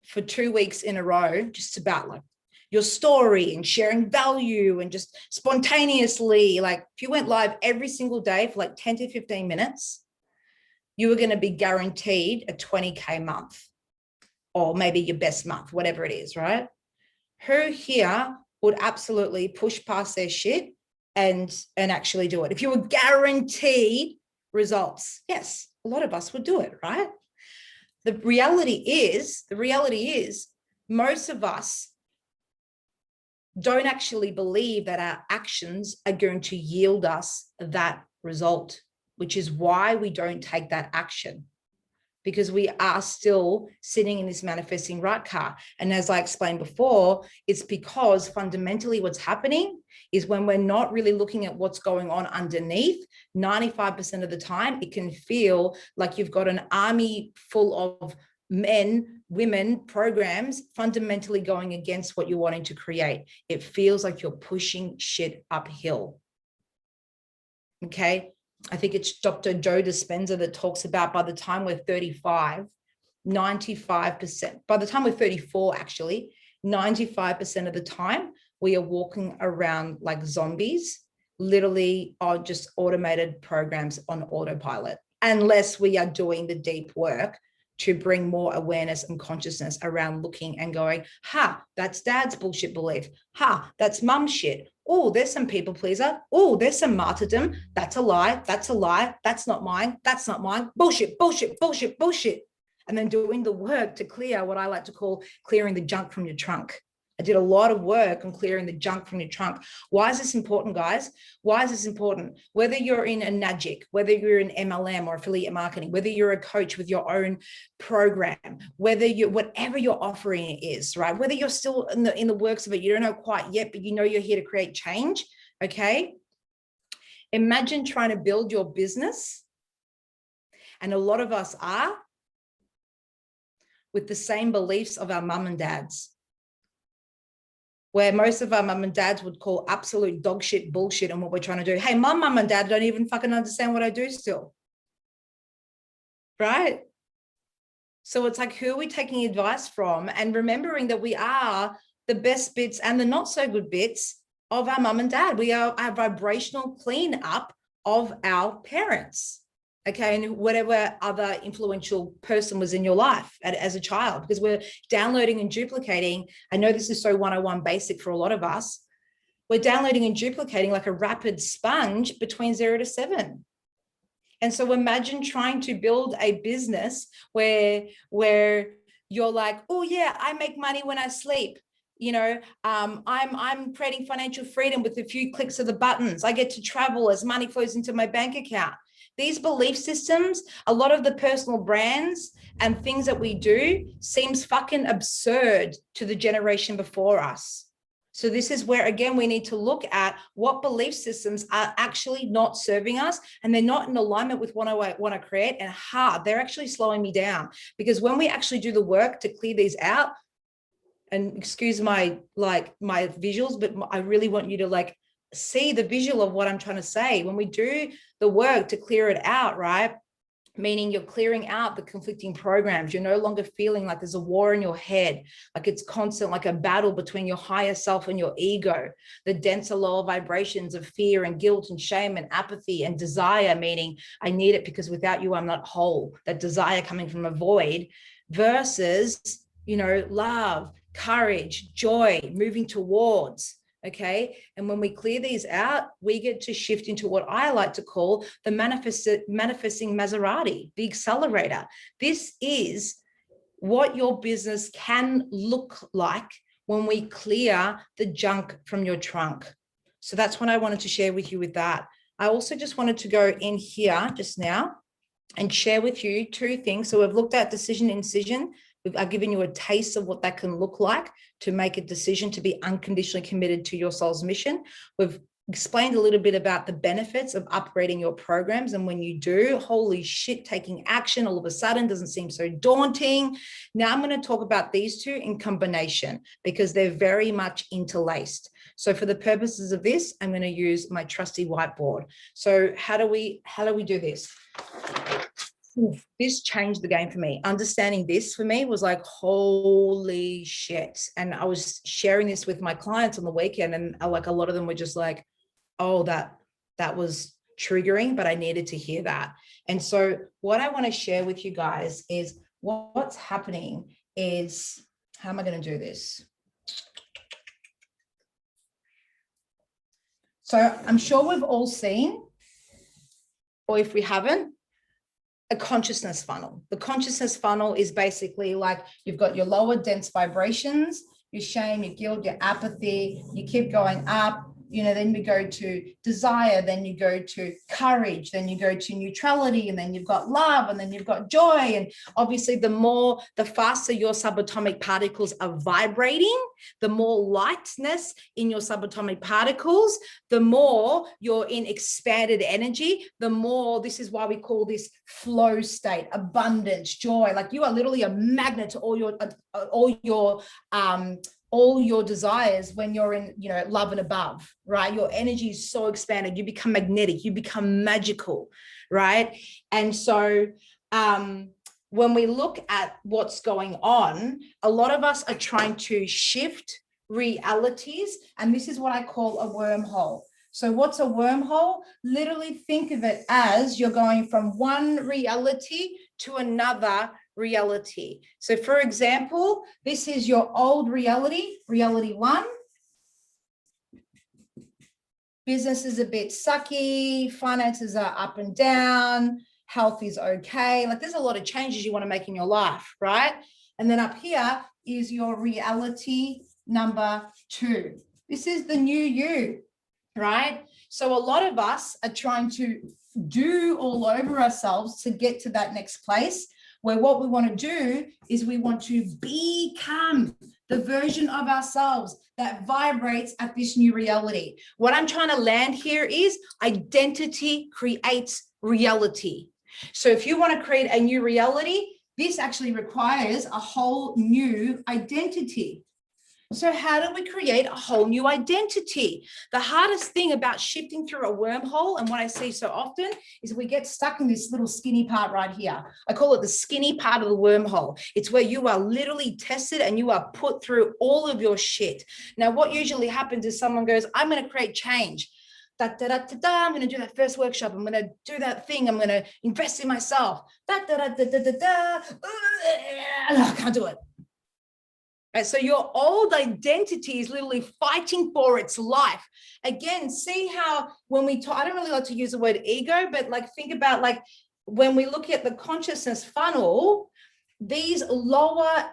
for 2 weeks in a row, just about like your story and sharing value and just spontaneously, like if you went live every single day for like 10 to 15 minutes, you were going to be guaranteed a 20K month, or maybe your best month, whatever it is, right? Who here would absolutely push past their shit and actually do it? If you were guaranteed results, yes, a lot of us would do it, right? The reality is, most of us don't actually believe that our actions are going to yield us that result, which is why we don't take that action, because we are still sitting in this manifesting rut car. And as I explained before, it's because fundamentally what's happening is, when we're not really looking at what's going on underneath, 95% of the time, it can feel like you've got an army full of men, women, programs fundamentally going against what you're wanting to create. It feels like you're pushing shit uphill. Okay. I think it's Dr. Joe Dispenza that talks about, by the time we're 35, 95%, by the time we're 34, actually, 95% of the time, we are walking around like zombies, literally are just automated programs on autopilot, unless we are doing the deep work to bring more awareness and consciousness around looking and going, ha, that's dad's bullshit belief. Ha, that's mum's shit. Oh, there's some people pleaser. Oh, there's some martyrdom. That's a lie. That's a lie. That's not mine. That's not mine. Bullshit, bullshit, bullshit, bullshit. And then doing the work to clear what I like to call clearing the junk from your trunk. I did a lot of work on clearing the junk from your trunk. Why is this important, guys? Why is this important? Whether you're in a NAGIC, whether you're in MLM or affiliate marketing, whether you're a coach with your own program, whether you, whatever your offering is, right? Whether you're still in the works of it, you don't know quite yet, but you know you're here to create change, okay? Imagine trying to build your business, and a lot of us are, with the same beliefs of our mum and dads, where most of our mum and dads would call absolute dog shit bullshit on what we're trying to do. Hey, my mum and dad don't even fucking understand what I do still, right? So it's like, who are we taking advice from? And remembering that we are the best bits and the not so good bits of our mum and dad. We are a vibrational cleanup of our parents. Okay, and whatever other influential person was in your life as a child, because we're downloading and duplicating. I know this is so 101 basic for a lot of us. We're downloading and duplicating like a rapid sponge between 0 to 7. And so imagine trying to build a business where you're like, oh yeah, I make money when I sleep. You know, I'm creating financial freedom with a few clicks of the buttons. I get to travel as money flows into my bank account. These belief systems, a lot of the personal brands and things that we do seems fucking absurd to the generation before us. So this is where, again, we need to look at what belief systems are actually not serving us, and they're not in alignment with what I want to create, and they're actually slowing me down. Because when we actually do the work to clear these out, and excuse my visuals, but I really want you to see the visual of what I'm trying to say. When we do the work to clear it out, right? Meaning you're clearing out the conflicting programs. You're no longer feeling like there's a war in your head, like it's constant, like a battle between your higher self and your ego, the denser, lower vibrations of fear and guilt and shame and apathy and desire, meaning I need it because without you, I'm not whole. That desire coming from a void versus, love, courage, joy, moving towards. Okay. And when we clear these out, we get to shift into what I like to call the manifesting Maserati, the accelerator. This is what your business can look like when we clear the junk from your trunk. So that's what I wanted to share with you with that. I also just wanted to go in here just now and share with you two things. So we've looked at decision incision. I've given you a taste of what that can look like to make a decision to be unconditionally committed to your soul's mission. We've explained a little bit about the benefits of upgrading your programs. And when you do, holy shit, taking action all of a sudden doesn't seem so daunting. Now I'm going to talk about these two in combination because they're very much interlaced. So for the purposes of this, I'm going to use my trusty whiteboard. So how do we do this? This changed the game for me. Understanding this for me was like, holy shit. And I was sharing this with my clients on the weekend, and like a lot of them were just like, oh, that was triggering, but I needed to hear that. And so what I want to share with you guys is what's happening is, how am I going to do this? So I'm sure we've all seen, or if we haven't, a consciousness funnel. The consciousness funnel is basically like you've got your lower dense vibrations, your shame, your guilt, your apathy, you keep going up, then you go to desire, then you go to courage, then you go to neutrality, and then you've got love, and then you've got joy. And obviously the faster your subatomic particles are vibrating, the more lightness in your subatomic particles, the more you're in expanded energy, the more, this is why we call this flow state, abundance, joy. Like you are literally a magnet to all your desires when you're in, love and above, right? Your energy is so expanded. You become magnetic, you become magical, right? And so when we look at what's going on, a lot of us are trying to shift realities, and this is what I call a wormhole. So what's a wormhole? Literally think of it as you're going from one reality to another reality. So for example, this is your old reality, reality one. Business is a bit sucky, finances are up and down, health is okay. Like there's a lot of changes you want to make in your life, right? And then up here is your reality number 2. This is the new you, right? So a lot of us are trying to do all over ourselves to get to that next place, where what we want to do is we want to become the version of ourselves that vibrates at this new reality. What I'm trying to land here is identity creates reality. So if you want to create a new reality, this actually requires a whole new identity. So how do we create a whole new identity? The hardest thing about shifting through a wormhole, and what I see so often, is we get stuck in this little skinny part right here. I call it the skinny part of the wormhole. It's where you are literally tested and you are put through all of your shit. Now, what usually happens is someone goes, I'm going to create change. Da, da, da, da, da, I'm going to do that first workshop. I'm going to do that thing. I'm going to invest in myself. Da, da, da, da, da, da, da. I can't do it. Right, so your old identity is literally fighting for its life. Again, see how when we talk, I don't really like to use the word ego, but like think about like when we look at the consciousness funnel, these lower,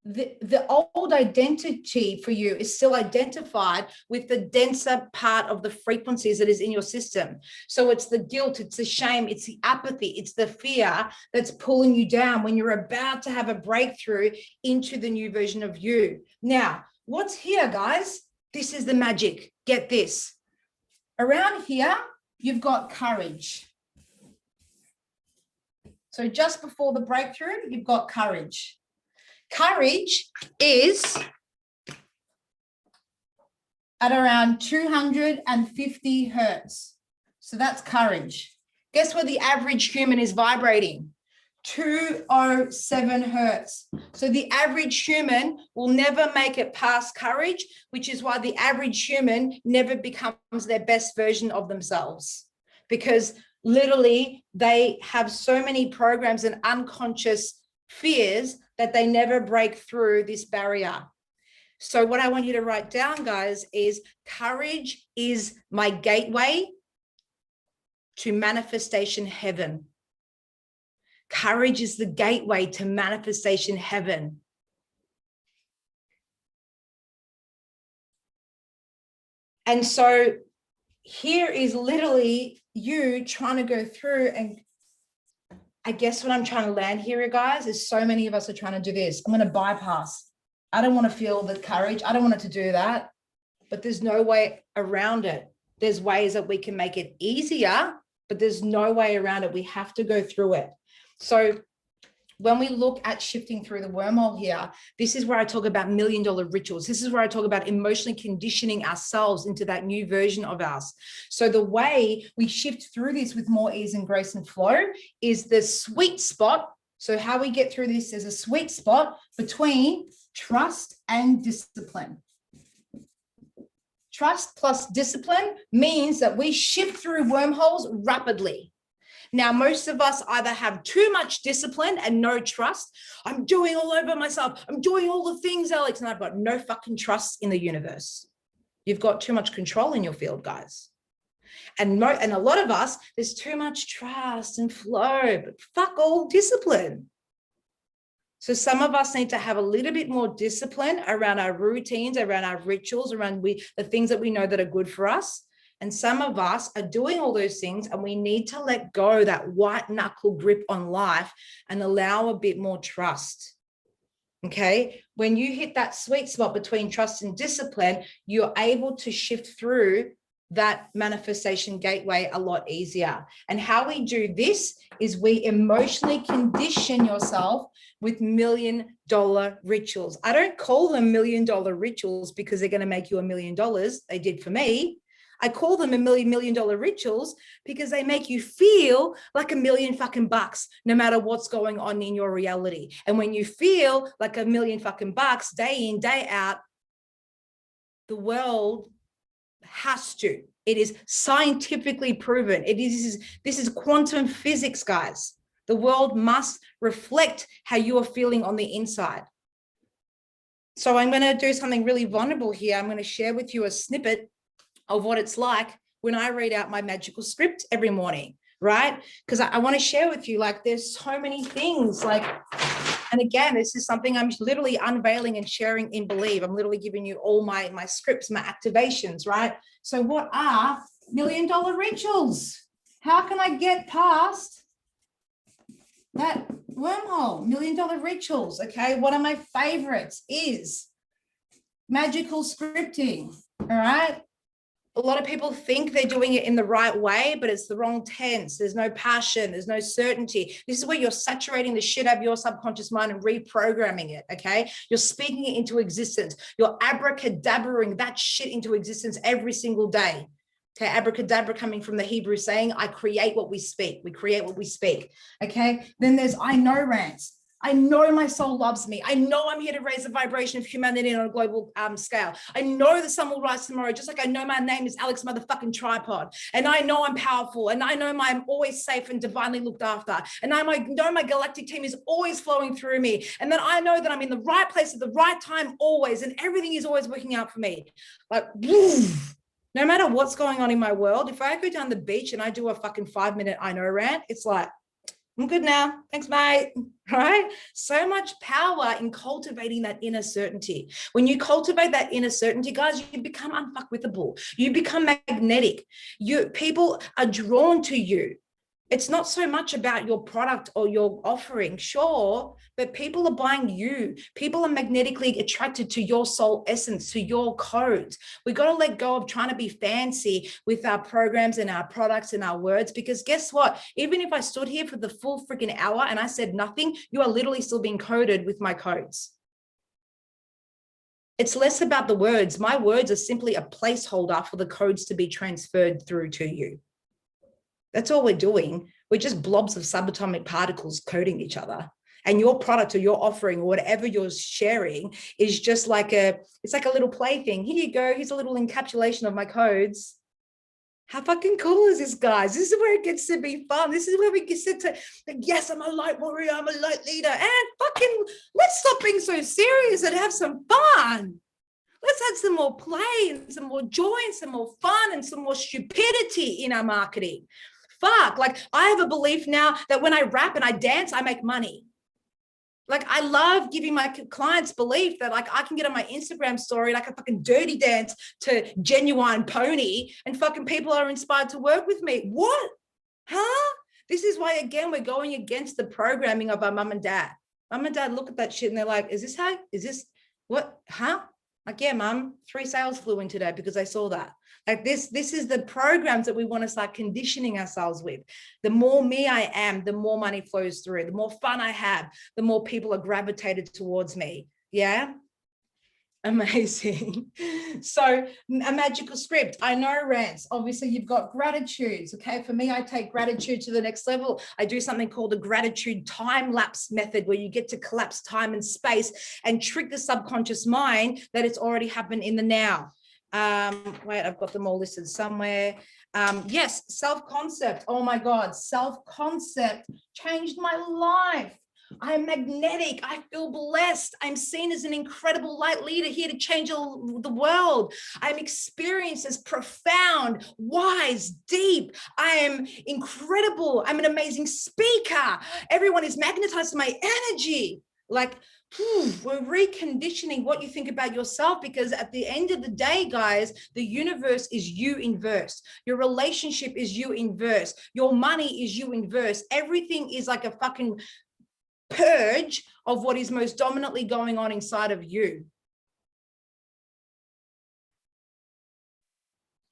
the old identity for you is still identified with the denser part of the frequencies that is in your system. So it's the guilt, it's the shame, it's the apathy, it's the fear that's pulling you down when you're about to have a breakthrough into the new version of you. Now, what's here, guys? This is the magic. Get this. Around here, you've got courage. So just before the breakthrough, you've got courage. Courage is at around 250 hertz. So that's courage. Guess where the average human is vibrating? 207 hertz. So the average human will never make it past courage, which is why the average human never becomes their best version of themselves, because literally they have so many programs and unconscious fears that they never break through this barrier. So what I want you to write down, guys, is courage is my gateway to manifestation heaven. Courage is the gateway to manifestation heaven. And so here is literally you trying to go through, and I guess what I'm trying to land here, guys, is so many of us are trying to do this. I'm going to bypass. I don't want to feel the courage. I don't want it to do that, but there's no way around it. There's ways that we can make it easier, but there's no way around it. We have to go through it. So when we look at shifting through the wormhole here, this is where I talk about $1 million rituals. This is where I talk about emotionally conditioning ourselves into that new version of us. So the way we shift through this with more ease and grace and flow is the sweet spot. So how we get through this is a sweet spot between trust and discipline. Trust plus discipline means that we shift through wormholes rapidly. Now, most of us either have too much discipline and no trust. I'm doing all over myself. I'm doing all the things, Alex, and I've got no fucking trust in the universe. You've got too much control in your field, guys. And a lot of us, there's too much trust and flow, but fuck all discipline. So some of us need to have a little bit more discipline around our routines, around our rituals, around the things that we know that are good for us. And some of us are doing all those things, and we need to let go that white knuckle grip on life and allow a bit more trust. Okay. When you hit that sweet spot between trust and discipline, you're able to shift through that manifestation gateway a lot easier. And how we do this is we emotionally condition yourself with $1 million rituals. I don't call them $1 million rituals because they're going to make you $1 million. They did for me. I call them $1 million rituals because they make you feel like $1 million fucking bucks, no matter what's going on in your reality. And when you feel like $1 million fucking bucks day in, day out, the world has to. It is scientifically proven. This is quantum physics, guys. The world must reflect how you are feeling on the inside. So I'm going to do something really vulnerable here. I'm going to share with you a snippet of what it's like when I read out my magical script every morning, right? Because I want to share with you, like, there's so many things, like, and again, this is something I'm literally unveiling and sharing in Believe. I'm literally giving you all my scripts, my activations, right? So what are $1 million rituals? How can I get past that wormhole? $1 million rituals, okay? One of my favorites is magical scripting, all right? A lot of people think they're doing it in the right way, but it's the wrong tense. There's no passion. There's no certainty. This is where you're saturating the shit out of your subconscious mind and reprogramming it, okay? You're speaking it into existence. You're abracadabraing that shit into existence every single day. Okay, abracadabra coming from the Hebrew saying, I create what we speak. We create what we speak, okay? Then there's I know rants. I know my soul loves me. I know I'm here to raise the vibration of humanity on a global scale. I know the sun will rise tomorrow, just like I know my name is Alex motherfucking Tripod. And I know I'm powerful. And I know I'm always safe and divinely looked after. And I know my galactic team is always flowing through me. And then I know that I'm in the right place at the right time always. And everything is always working out for me. Like, woof. No matter what's going on in my world, if I go down the beach and I do a fucking 5-minute I know rant, it's like, I'm good now. Thanks, mate. Right? So much power in cultivating that inner certainty. When you cultivate that inner certainty, guys, you become unfuckwithable. You become magnetic. People are drawn to you. It's not so much about your product or your offering, sure, but people are buying you. People are magnetically attracted to your soul essence, to your codes. We got to let go of trying to be fancy with our programs and our products and our words, because guess what? Even if I stood here for the full freaking hour and I said nothing, you are literally still being coded with my codes. It's less about the words. My words are simply a placeholder for the codes to be transferred through to you. That's all we're doing. We're just blobs of subatomic particles coding each other. And your product or your offering or whatever you're sharing is just like it's like a little plaything. Here you go. Here's a little encapsulation of my codes. How fucking cool is this, guys? This is where it gets to be fun. This is where we get to, yes, I'm a light warrior. I'm a light leader. And fucking, let's stop being so serious and have some fun. Let's add some more play and some more joy and some more fun and some more stupidity in our marketing. Fuck, like I have a belief now that when I rap and I dance, I make money. Like I love giving my clients belief that like I can get on my Instagram story like a fucking dirty dance to Genuine Pony and fucking people are inspired to work with me. What? Huh? This is why, again, we're going against the programming of our mum and dad. Mum and dad look at that shit and they're like, is this what? Huh? Like, yeah, mum, 3 sales flew in today because I saw that. Like this is the programs that we want to start conditioning ourselves with. The more me I am, the more money flows through. The more fun I have, the more people are gravitated towards me. Yeah. Amazing. So a magical script. I know rants. Obviously, you've got gratitudes. Okay. For me, I take gratitude to the next level. I do something called a gratitude time lapse method where you get to collapse time and space and trick the subconscious mind that it's already happened in the now. Wait, I've got them all listed somewhere. Yes, self-concept. Oh my God, self-concept changed my life. I'm magnetic. I feel blessed. I'm seen as an incredible light leader here to change the world. I'm experienced as profound, wise, deep. I am incredible. I'm an amazing speaker. Everyone is magnetized to my energy. Like, we're reconditioning what you think about yourself, because at the end of the day, guys, the universe is you inverse. Your relationship is you inverse. Your money is you inverse. Everything is like a fucking purge of what is most dominantly going on inside of you.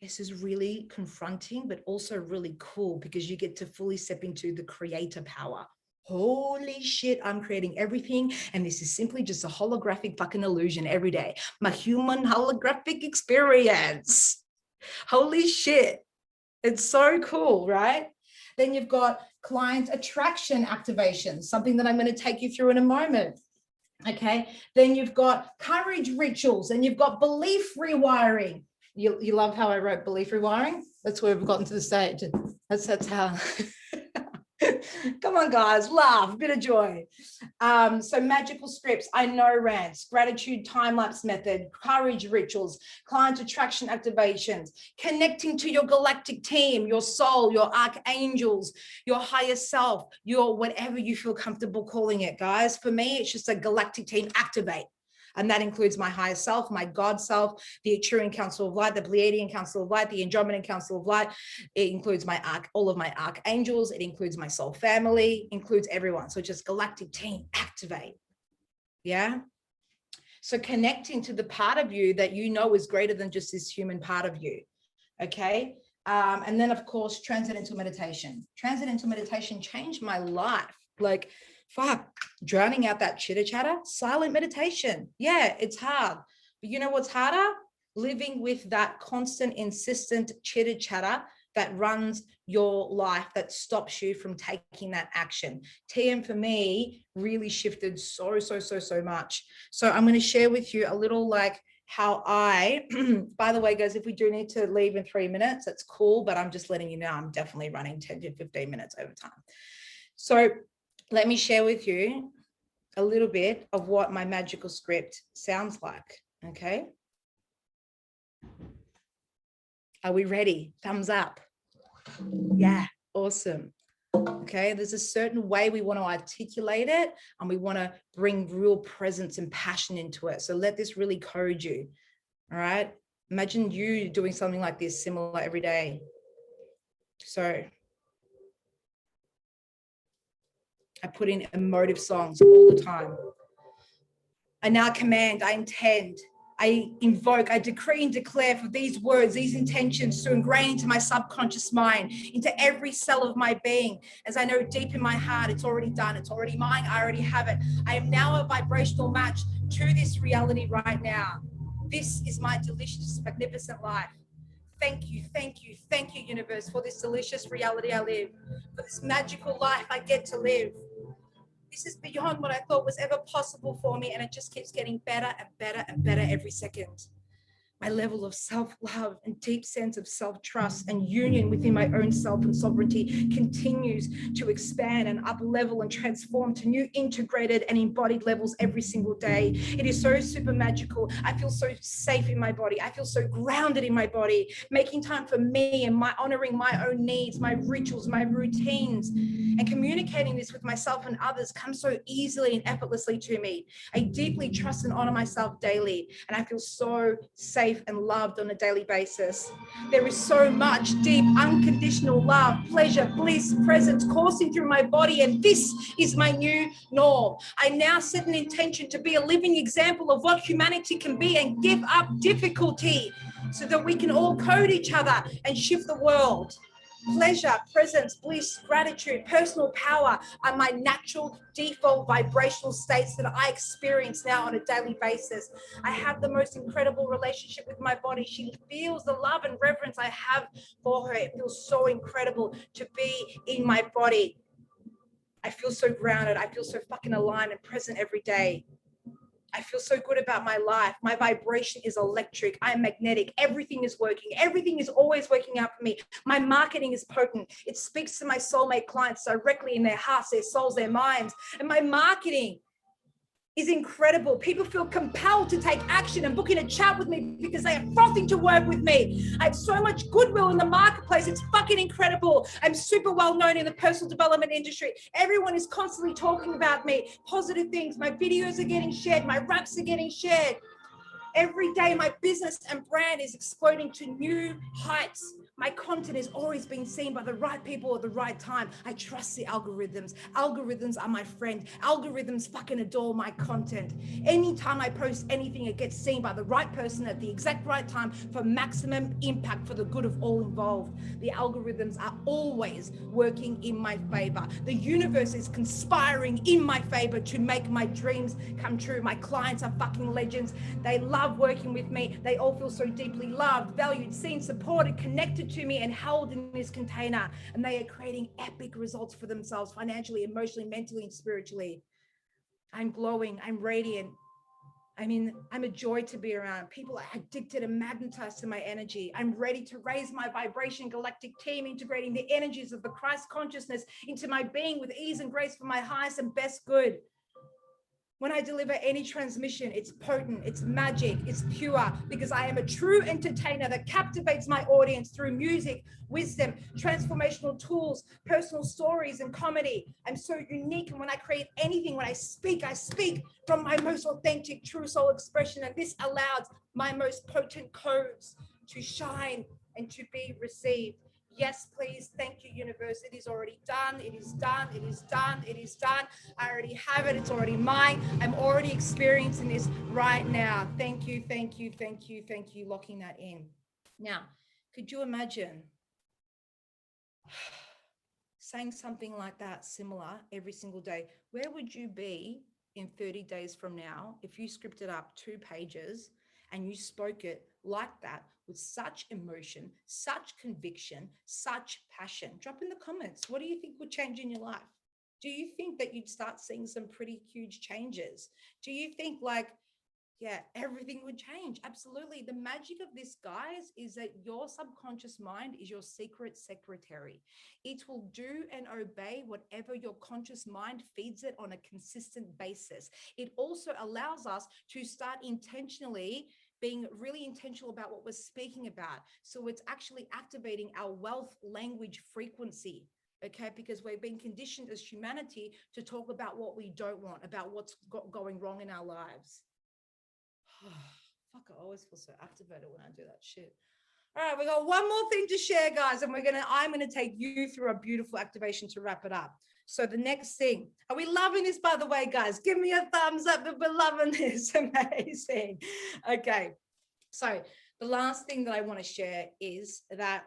This is really confronting, but also really cool because you get to fully step into the creator power. Holy shit, I'm creating everything. And this is simply just a holographic fucking illusion every day. My human holographic experience. Holy shit. It's so cool, right? Then you've got client attraction activation, something that I'm going to take you through in a moment. Okay. Then you've got courage rituals and you've got belief rewiring. You love how I wrote belief rewiring? That's where we've gotten to the stage. That's how. Come on, guys, laugh, a bit of joy. So magical scripts, I know rants, gratitude time-lapse method, courage rituals, client attraction activations, connecting to your galactic team, your soul, your archangels, your higher self, your whatever you feel comfortable calling it, guys. For me, it's just a galactic team activate. And that includes my higher self, my God self, the Arcturian Council of Light, the Pleiadian Council of Light, the Andromedan Council of Light. It includes all of my archangels. It includes my soul family, includes everyone. So just galactic team, activate. Yeah. So connecting to the part of you that you know is greater than just this human part of you. Okay. And then, of course, transcendental meditation. Transcendental meditation changed my life. Like, fuck, drowning out that chitter chatter, silent meditation. Yeah, it's hard. But you know what's harder? Living with that constant, insistent chitter chatter that runs your life, that stops you from taking that action. TM for me really shifted so much. So I'm going to share with you a little like how I, by the way, guys, if we do need to leave in 3 minutes, that's cool. But I'm just letting you know, I'm definitely running 10 to 15 minutes over time. So let me share with you a little bit of what my magical script sounds like. Okay. Are we ready? Thumbs up. Yeah. Awesome. Okay. There's a certain way we want to articulate it and we want to bring real presence and passion into it. So let this really code you. All right. Imagine you doing something like this similar every day. So I put in emotive songs all the time. I now command, I intend, I invoke, I decree and declare for these words, these intentions to ingrain into my subconscious mind, into every cell of my being. As I know deep in my heart, it's already done. It's already mine. I already have it. I am now a vibrational match to this reality right now. This is my delicious, magnificent life. Thank you, universe, for this delicious reality I live, for this magical life I get to live. This is beyond what I thought was ever possible for me, and it just keeps getting better and better and better every second. My level of self-love and deep sense of self-trust and union within my own self and sovereignty continues to expand and up-level and transform to new integrated and embodied levels every single day. It is so super magical. I feel so safe in my body. I feel so grounded in my body, making time for me and honoring my own needs, my rituals, my routines, and communicating this with myself and others comes so easily and effortlessly to me. I deeply trust and honor myself daily, and I feel so safe and loved on a daily basis. There is so much deep, unconditional love, pleasure, bliss, presence coursing through my body, and this is my new norm. I now set an intention to be a living example of what humanity can be and give up difficulty so that we can all code each other and shift the world. Pleasure, presence, bliss, gratitude, personal power are my natural default vibrational states that I experience now on a daily basis. I have the most incredible relationship with my body. She feels the love and reverence I have for her. It feels so incredible to be in my body. I feel so grounded. I feel so fucking aligned and present every day. I feel so good about my life. My vibration is electric. I'm magnetic. Everything is working. Everything is always working out for me. My marketing is potent. It speaks to my soulmate clients directly in their hearts, their souls, their minds. And my marketing is incredible. People feel compelled to take action and book in a chat with me because they are frothing to work with me. I have so much goodwill in the marketplace. It's fucking incredible. I'm super well known in the personal development industry. Everyone is constantly talking about me, positive things. My videos are getting shared. My raps are getting shared. Every day, my business and brand is exploding to new heights. My content is always being seen by the right people at the right time. I trust the algorithms. Algorithms are my friend. Algorithms fucking adore my content. Anytime I post anything, it gets seen by the right person at the exact right time for maximum impact for the good of all involved. The algorithms are always working in my favor. The universe is conspiring in my favor to make my dreams come true. My clients are fucking legends. They love working with me. They all feel so deeply loved, valued, seen, supported, connected to me, and held in this container. And they are creating epic results for themselves financially, emotionally, mentally, and spiritually. I'm glowing. I'm radiant. I mean, I'm a joy to be around. People are addicted and magnetized to my energy. I'm ready to raise my vibration galactic team, integrating the energies of the Christ consciousness into my being with ease and grace for my highest and best good. When I deliver any transmission, it's potent, it's magic, it's pure, because I am a true entertainer that captivates my audience through music, wisdom, transformational tools, personal stories, and comedy. I'm so unique. And when I create anything, when I speak from my most authentic, true soul expression. And this allows my most potent codes to shine and to be received. Yes, please. Thank you, universe. It is already done. It is done. It is done. It is done. I already have it. It's already mine. I'm already experiencing this right now. Thank you. Thank you. Thank you. Thank you. Locking that in. Now, could you imagine saying something like that, similar, every single day? Where would you be in 30 days from now if you scripted up 2 pages and you spoke it like that, with such emotion, such conviction, such passion? Drop in the comments. What do you think would change in your life? Do you think that you'd start seeing some pretty huge changes? Do you think everything would change? Absolutely. The magic of this, guys, is that your subconscious mind is your secret secretary. It will do and obey whatever your conscious mind feeds it on a consistent basis. It also allows us to start intentionally being really intentional about what we're speaking about. So it's actually activating our wealth language frequency, okay? Because we've been conditioned as humanity to talk about what we don't want, about what's going wrong in our lives. Fuck, I always feel so activated when I do that shit. All right, we got one more thing to share, guys, and I'm gonna take you through a beautiful activation to wrap it up. So the next thing, are we loving this, by the way, guys? Give me a thumbs up if we're loving this. Amazing. Okay, so the last thing that I want to share is that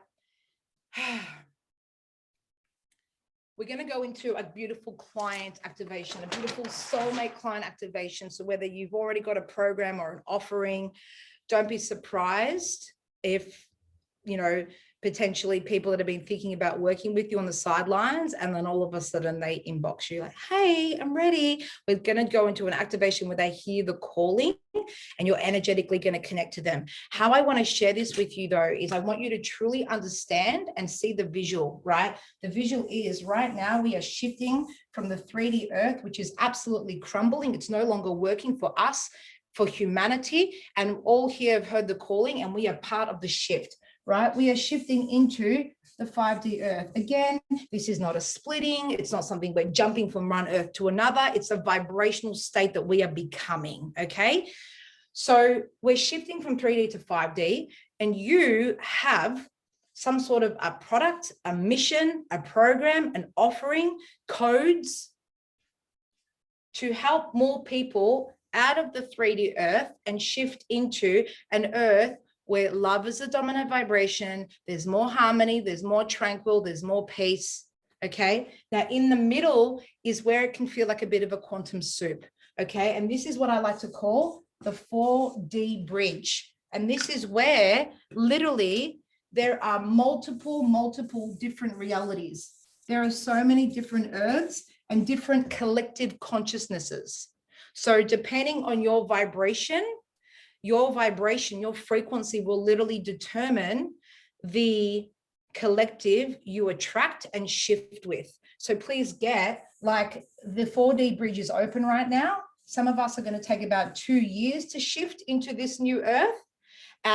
we're going to go into a beautiful client activation, a beautiful soulmate client activation. So whether you've already got a program or an offering, don't be surprised if, potentially people that have been thinking about working with you on the sidelines, and then all of a sudden they inbox you like, hey, I'm ready. We're going to go into an activation where they hear the calling and you're energetically going to connect to them. How I want to share this with you, though, is I want you to truly understand and see the visual, right? The visual is right now we are shifting from the 3D earth, which is absolutely crumbling. It's no longer working for us, for humanity. And all here have heard the calling, and we are part of the shift. Right? We are shifting into the 5D earth. Again, this is not a splitting. It's not something we're jumping from one earth to another. It's a vibrational state that we are becoming, okay? So we're shifting from 3D to 5D, and you have some sort of a product, a mission, a program, an offering, codes to help more people out of the 3D earth and shift into an earth where love is the dominant vibration, there's more harmony, there's more tranquil, there's more peace, okay? Now, in the middle is where it can feel like a bit of a quantum soup, okay? And this is what I like to call the 4D bridge. And this is where literally there are multiple different realities. There are so many different earths and different collective consciousnesses. So depending on your vibration, your frequency will literally determine the collective you attract and shift with. So please get, like, the 4D bridge is open right now. Some of us are going to take about 2 years to shift into this new earth.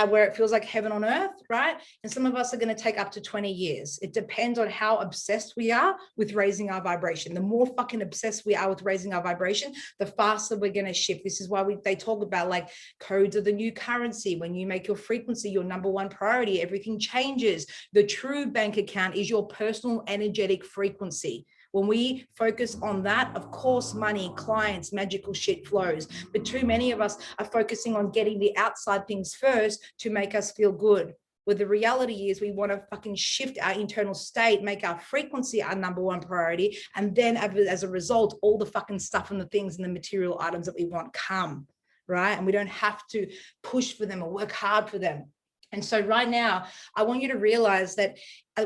where it feels like heaven on earth, right? And some of us are going to take up to 20 years. It depends on how obsessed we are with raising our vibration. The more fucking obsessed we are with raising our vibration, the faster we're going to shift. This is why they talk about like codes of the new currency. When you make your frequency your number one priority, everything changes. The true bank account is your personal energetic frequency. When we focus on that, of course, money, clients, magical shit flows. But too many of us are focusing on getting the outside things first to make us feel good. Where the reality is we want to fucking shift our internal state, make our frequency our number one priority. And then as a result, all the fucking stuff and the things and the material items that we want come, right? And we don't have to push for them or work hard for them. And so right now, I want you to realize that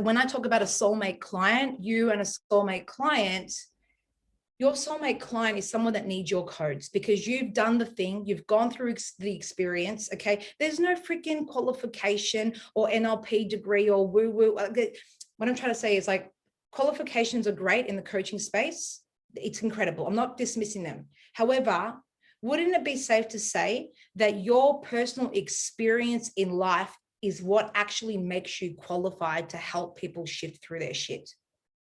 when I talk about a soulmate client, you and a soulmate client, your soulmate client is someone that needs your codes because you've done the thing, you've gone through the experience, okay? There's no freaking qualification or NLP degree or woo-woo. What I'm trying to say is like, qualifications are great in the coaching space. It's incredible. I'm not dismissing them. However, wouldn't it be safe to say that your personal experience in life is what actually makes you qualified to help people shift through their shit?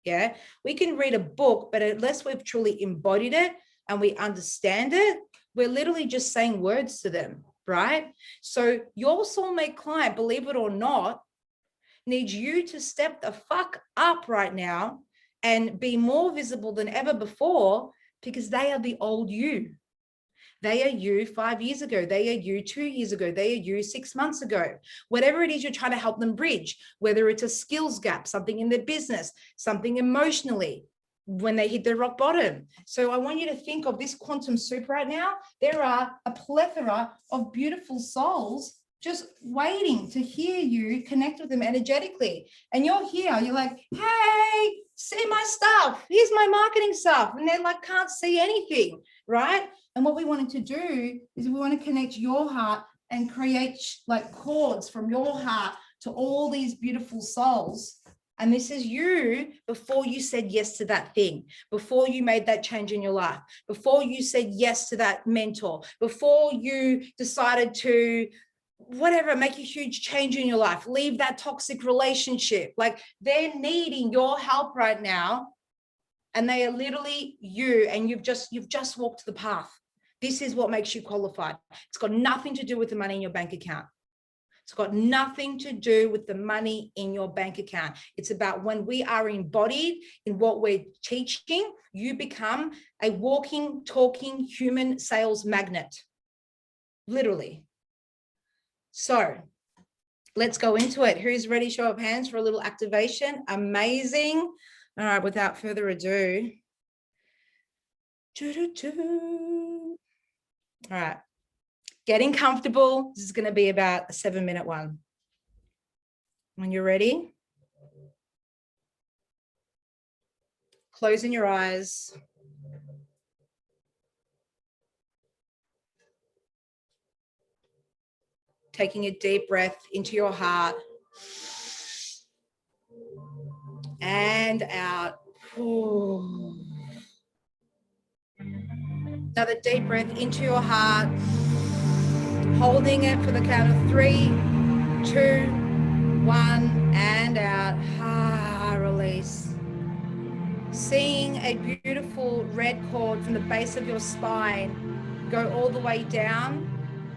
Yeah, we can read a book, but unless we've truly embodied it and we understand it, we're literally just saying words to them, right? So your soulmate client, believe it or not, needs you to step the fuck up right now and be more visible than ever before because they are the old you. They are you 5 years ago. They are you 2 years ago. They are you 6 months ago. Whatever it is you're trying to help them bridge, whether it's a skills gap, something in their business, something emotionally, when they hit their rock bottom. So I want you to think of this quantum soup right now. There are a plethora of beautiful souls just waiting to hear you connect with them energetically. And you're here, you're like, hey, see my stuff. Here's my marketing stuff. And they're like, can't see anything, right? And what we wanted to do is we want to connect your heart and create like cords from your heart to all these beautiful souls. And this is you before you said yes to that thing, before you made that change in your life, before you said yes to that mentor, before you decided to whatever, make a huge change in your life, leave that toxic relationship. Like they're needing your help right now. And they are literally you, and you've just walked the path. This is what makes you qualified. It's got nothing to do with the money in your bank account. It's got nothing to do with the money in your bank account. It's about when we are embodied in what we're teaching, you become a walking, talking human sales magnet, literally. So let's go into it. Who's ready? Show of hands for a little activation. Amazing. All right, without further ado. All right, getting comfortable. This is going to be about a 7-minute one. When you're ready, closing your eyes. Taking a deep breath into your heart and out. Ooh. Another deep breath into your heart, holding it for the count of 3, 2, 1, and out. Release. Seeing a beautiful red cord from the base of your spine go all the way down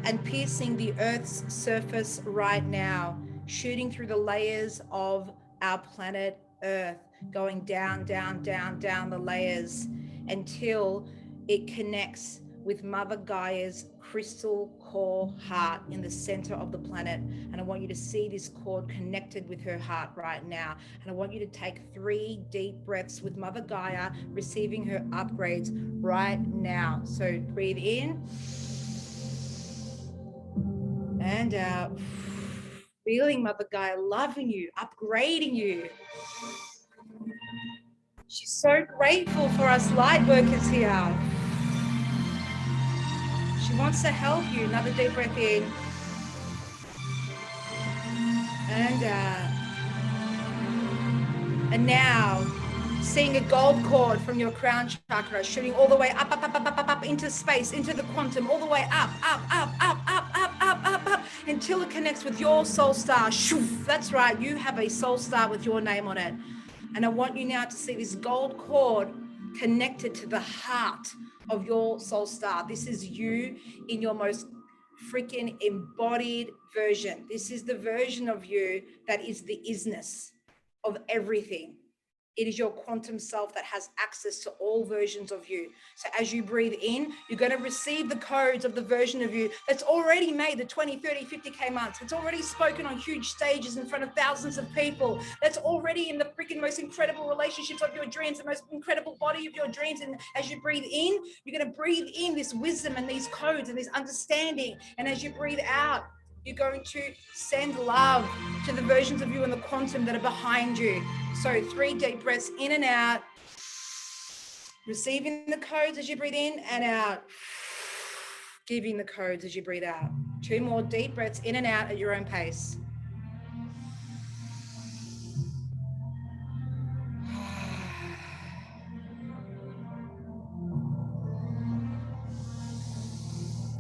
and piercing the Earth's surface right now, shooting through the layers of our planet Earth, going down, down, down, down the layers until it connects with Mother Gaia's crystal core heart in the center of the planet. And I want you to see this cord connected with her heart right now. And I want you to take 3 deep breaths with Mother Gaia, receiving her upgrades right now. So breathe in and out. Feeling Mother Gaia loving you, upgrading you. She's so grateful for us light workers here. She wants to help you. Another deep breath in. And out. And now, seeing a gold cord from your crown chakra shooting all the way up, up, up, up, up, up, up into space, into the quantum, all the way up, up, up, up, up, up, up, up, up, until it connects with your soul star. That's right, you have a soul star with your name on it. And I want you now to see this gold cord connected to the heart of your soul star. This is you in your most freaking embodied version. This is the version of you that is the isness of everything. It is your quantum self that has access to all versions of you. So as you breathe in, you're going to receive the codes of the version of you that's already made the 20, 30, 50K months. It's already spoken on huge stages in front of thousands of people. That's already in the freaking most incredible relationships of your dreams, the most incredible body of your dreams. And as you breathe in, you're going to breathe in this wisdom and these codes and this understanding. And as you breathe out, you're going to send love to the versions of you in the quantum that are behind you. So 3 deep breaths in and out, receiving the codes as you breathe in and out, giving the codes as you breathe out. 2 more deep breaths in and out at your own pace.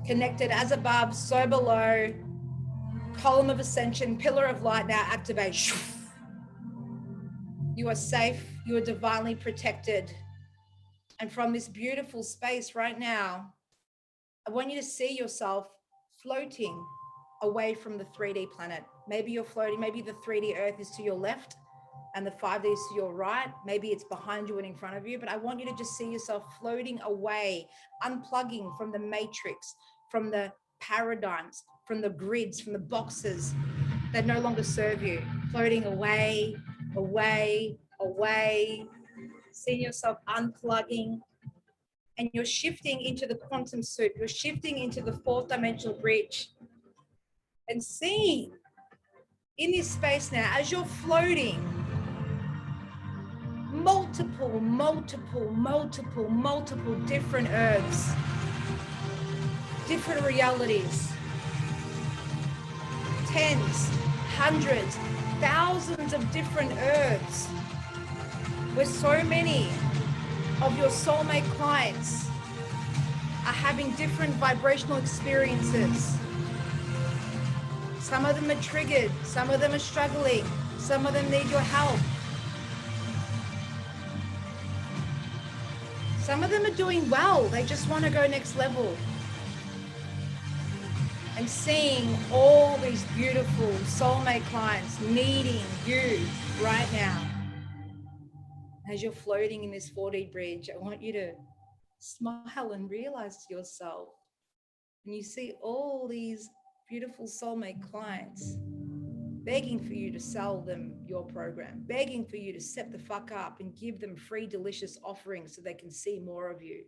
Connected as above, so below. Column of ascension, pillar of light now activate. You are safe. You are divinely protected. And from this beautiful space right now, I want you to see yourself floating away from the 3D planet. Maybe you're floating, maybe the 3D earth is to your left and the 5D is to your right. Maybe it's behind you and in front of you, but I want you to just see yourself floating away, unplugging from the matrix, from the paradigms, from the grids, from the boxes that no longer serve you. Floating away, away, away. Seeing yourself unplugging, and you're shifting into the quantum soup. You're shifting into the 4th dimensional bridge, and seeing in this space now, as you're floating, multiple different earths, different realities, tens, hundreds, thousands of different earths, where so many of your soulmate clients are having different vibrational experiences. Some of them are triggered, some of them are struggling, some of them need your help. Some of them are doing well, they just want to go next level. And seeing all these beautiful soulmate clients needing you right now. As you're floating in this 4D bridge, I want you to smile and realize to yourself, and you see all these beautiful soulmate clients begging for you to sell them your program, begging for you to set the fuck up and give them free, delicious offerings so they can see more of you,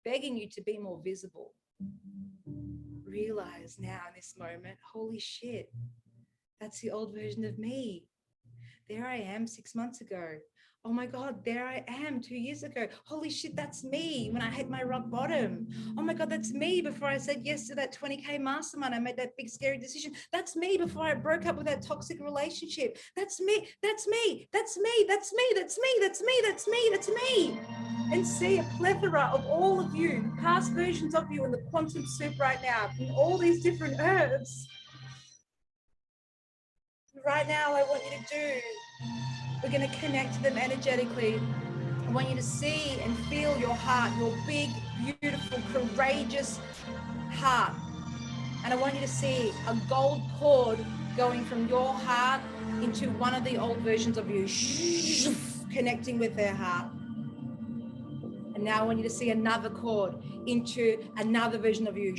begging you to be more visible. Realize now in this moment, holy shit, that's the old version of me. There I am 6 months ago. Oh my God, there I am 2 years ago. Holy shit, that's me when I hit my rock bottom. Oh my God, that's me before I said yes to that 20K mastermind. I made that big scary decision. That's me before I broke up with that toxic relationship. That's me, that's me, that's me, that's me, that's me, that's me, that's me, that's me. And see a plethora of all of you, past versions of you in the quantum soup right now, in all these different earths. Right now, I want you to do, we're going to connect to them energetically. I want you to see and feel your heart, your big, beautiful, courageous heart. And I want you to see a gold cord going from your heart into one of the old versions of you, connecting with their heart. And now I want you to see another cord into another version of you.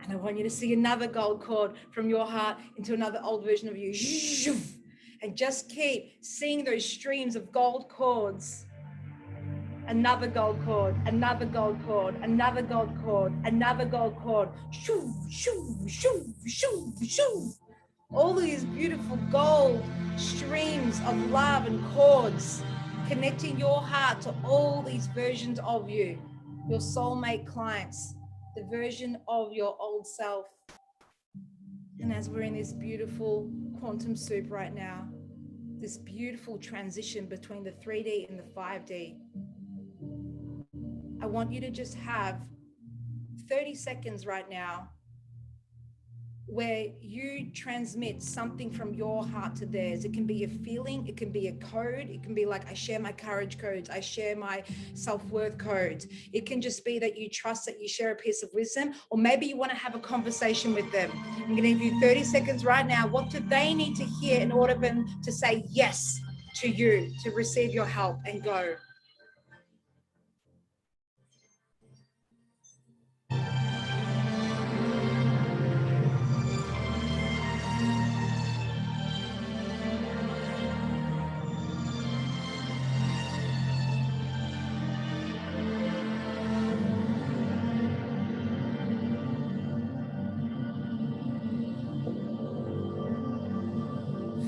And I want you to see another gold cord from your heart into another old version of you. And just keep seeing those streams of gold cords. Another gold cord, another gold cord, another gold cord, another gold cord. All these beautiful gold streams of love and cords connecting your heart to all these versions of you, your soulmate clients, the version of your old self. And as we're in this beautiful quantum soup right now, this beautiful transition between the 3D and the 5D, I want you to just have 30 seconds right now where you transmit something from your heart to theirs. It can be a feeling, it can be a code, it can be like, I share my courage codes, I share my self-worth codes. It can just be that you trust that you share a piece of wisdom, or maybe you want to have a conversation with them. I'm going to give you 30 seconds right now. What do they need to hear in order for them to say yes to you, to receive your help and go?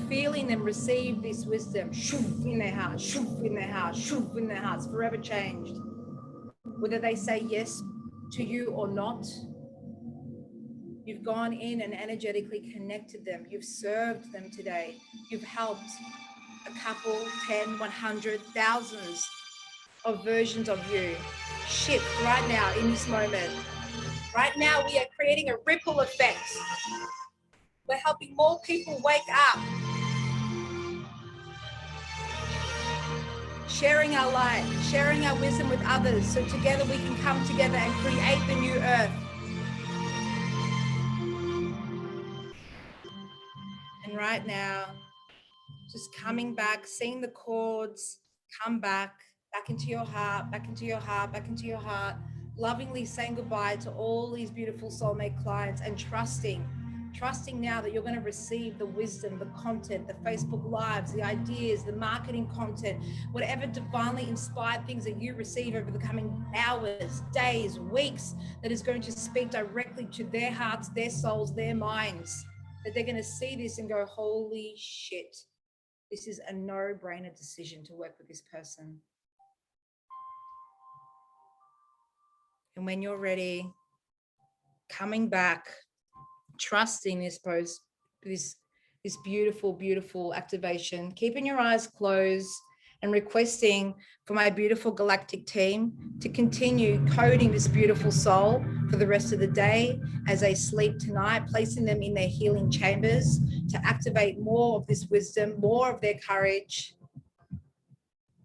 Feeling them receive this wisdom, shoof, in their heart, shoof, in their heart, shoof, in their hearts, forever changed. Whether they say yes to you or not, you've gone in and energetically connected them. You've served them today. You've helped a couple, 10, 100, thousands of versions of you shift right now in this moment. Right now, we are creating a ripple effect. We're helping more people wake up, sharing our light, sharing our wisdom with others, so together we can come together and create the new earth. And right now, just coming back, seeing the chords, come back into your heart, back into your heart, back into your heart, lovingly saying goodbye to all these beautiful soulmate clients, and trusting now that you're going to receive the wisdom, the content, the Facebook lives, the ideas, the marketing content, whatever divinely inspired things that you receive over the coming hours, days, weeks, that is going to speak directly to their hearts, their souls, their minds, that they're going to see this and go, holy shit, this is a no-brainer decision to work with this person. And when you're ready, coming back, trusting this beautiful, beautiful activation, keeping your eyes closed and requesting for my beautiful galactic team to continue coding this beautiful soul for the rest of the day as they sleep tonight, placing them in their healing chambers to activate more of this wisdom, more of their courage.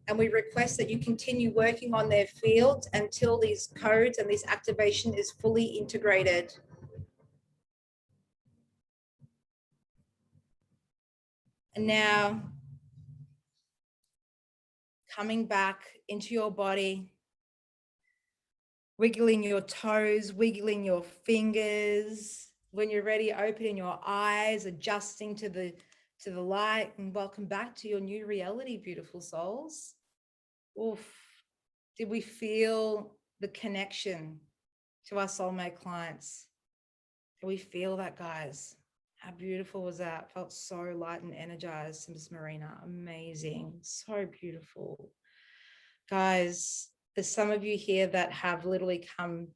And we request that you continue working on their field until these codes and this activation is fully integrated. And now, coming back into your body, wiggling your toes, wiggling your fingers. When you're ready, opening your eyes, adjusting to the light, and welcome back to your new reality, beautiful souls. Oof. Did we feel the connection to our soulmate clients? Did we feel that, guys? How beautiful was that? Felt so light and energized, Miss Marina. Amazing. So beautiful. Guys, there's some of you here that have literally come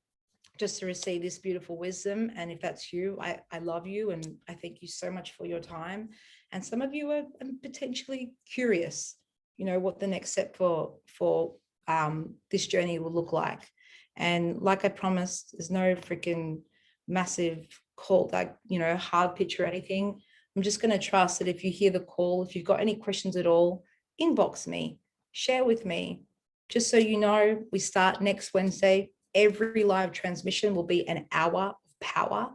just to receive this beautiful wisdom. And if that's you, I love you and I thank you so much for your time. And some of you are potentially curious, you know, what the next step for this journey will look like. And like I promised, there's no freaking massive call, like, you know, hard pitch or anything. I'm just going to trust that if you hear the call, if you've got any questions at all, inbox me, share with me. Just so you know, we start next Wednesday. Every live transmission will be an hour of power,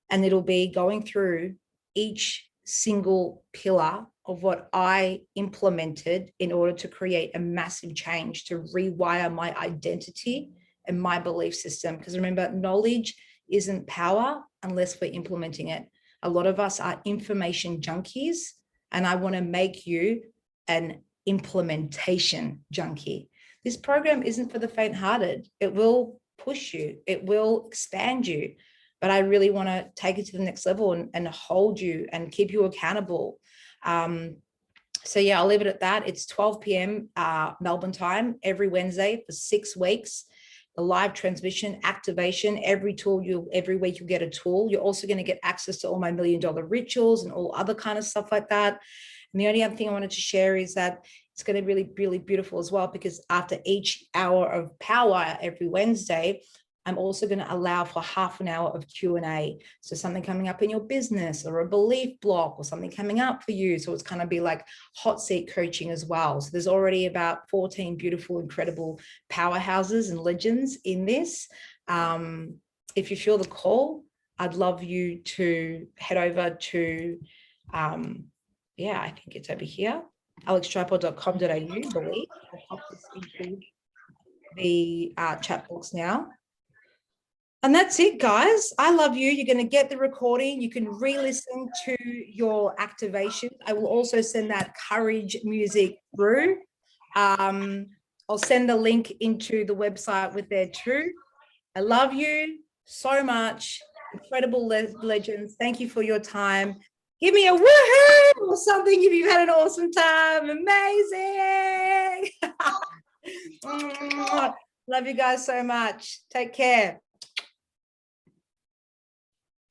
and it'll be going through each single pillar of what I implemented in order to create a massive change, to rewire my identity and my belief system. Because remember, knowledge isn't power unless we're implementing it. A lot of us are information junkies, and I want to make you an implementation junkie. This program isn't for the faint-hearted. It will push you. It will expand you. But I really want to take it to the next level and hold you and keep you accountable. So yeah, I'll leave it at that. It's 12 p.m. Melbourne time every Wednesday for 6 weeks. The live transmission, activation, every week you'll get a tool. You're also going to get access to all my $1 million rituals and all other kind of stuff like that. And the only other thing I wanted to share is that it's going to be really, really beautiful as well, because after each hour of power every Wednesday, I'm also going to allow for half an hour of Q&A. So something coming up in your business or a belief block or something coming up for you. So it's kind of be like hot seat coaching as well. So there's already about 14 beautiful, incredible powerhouses and legends in this. If you feel the call, I'd love you to head over to, I think it's over here, alextripod.com.au, believe. I'll pop this into the chat box now. And that's it, guys. I love you. You're going to get the recording. You can re-listen to your activation. I will also send that courage music through. I'll send the link into the website with there too. I love you so much. Incredible legends. Thank you for your time. Give me a woohoo or something if you've had an awesome time. Amazing. Love you guys so much. Take care.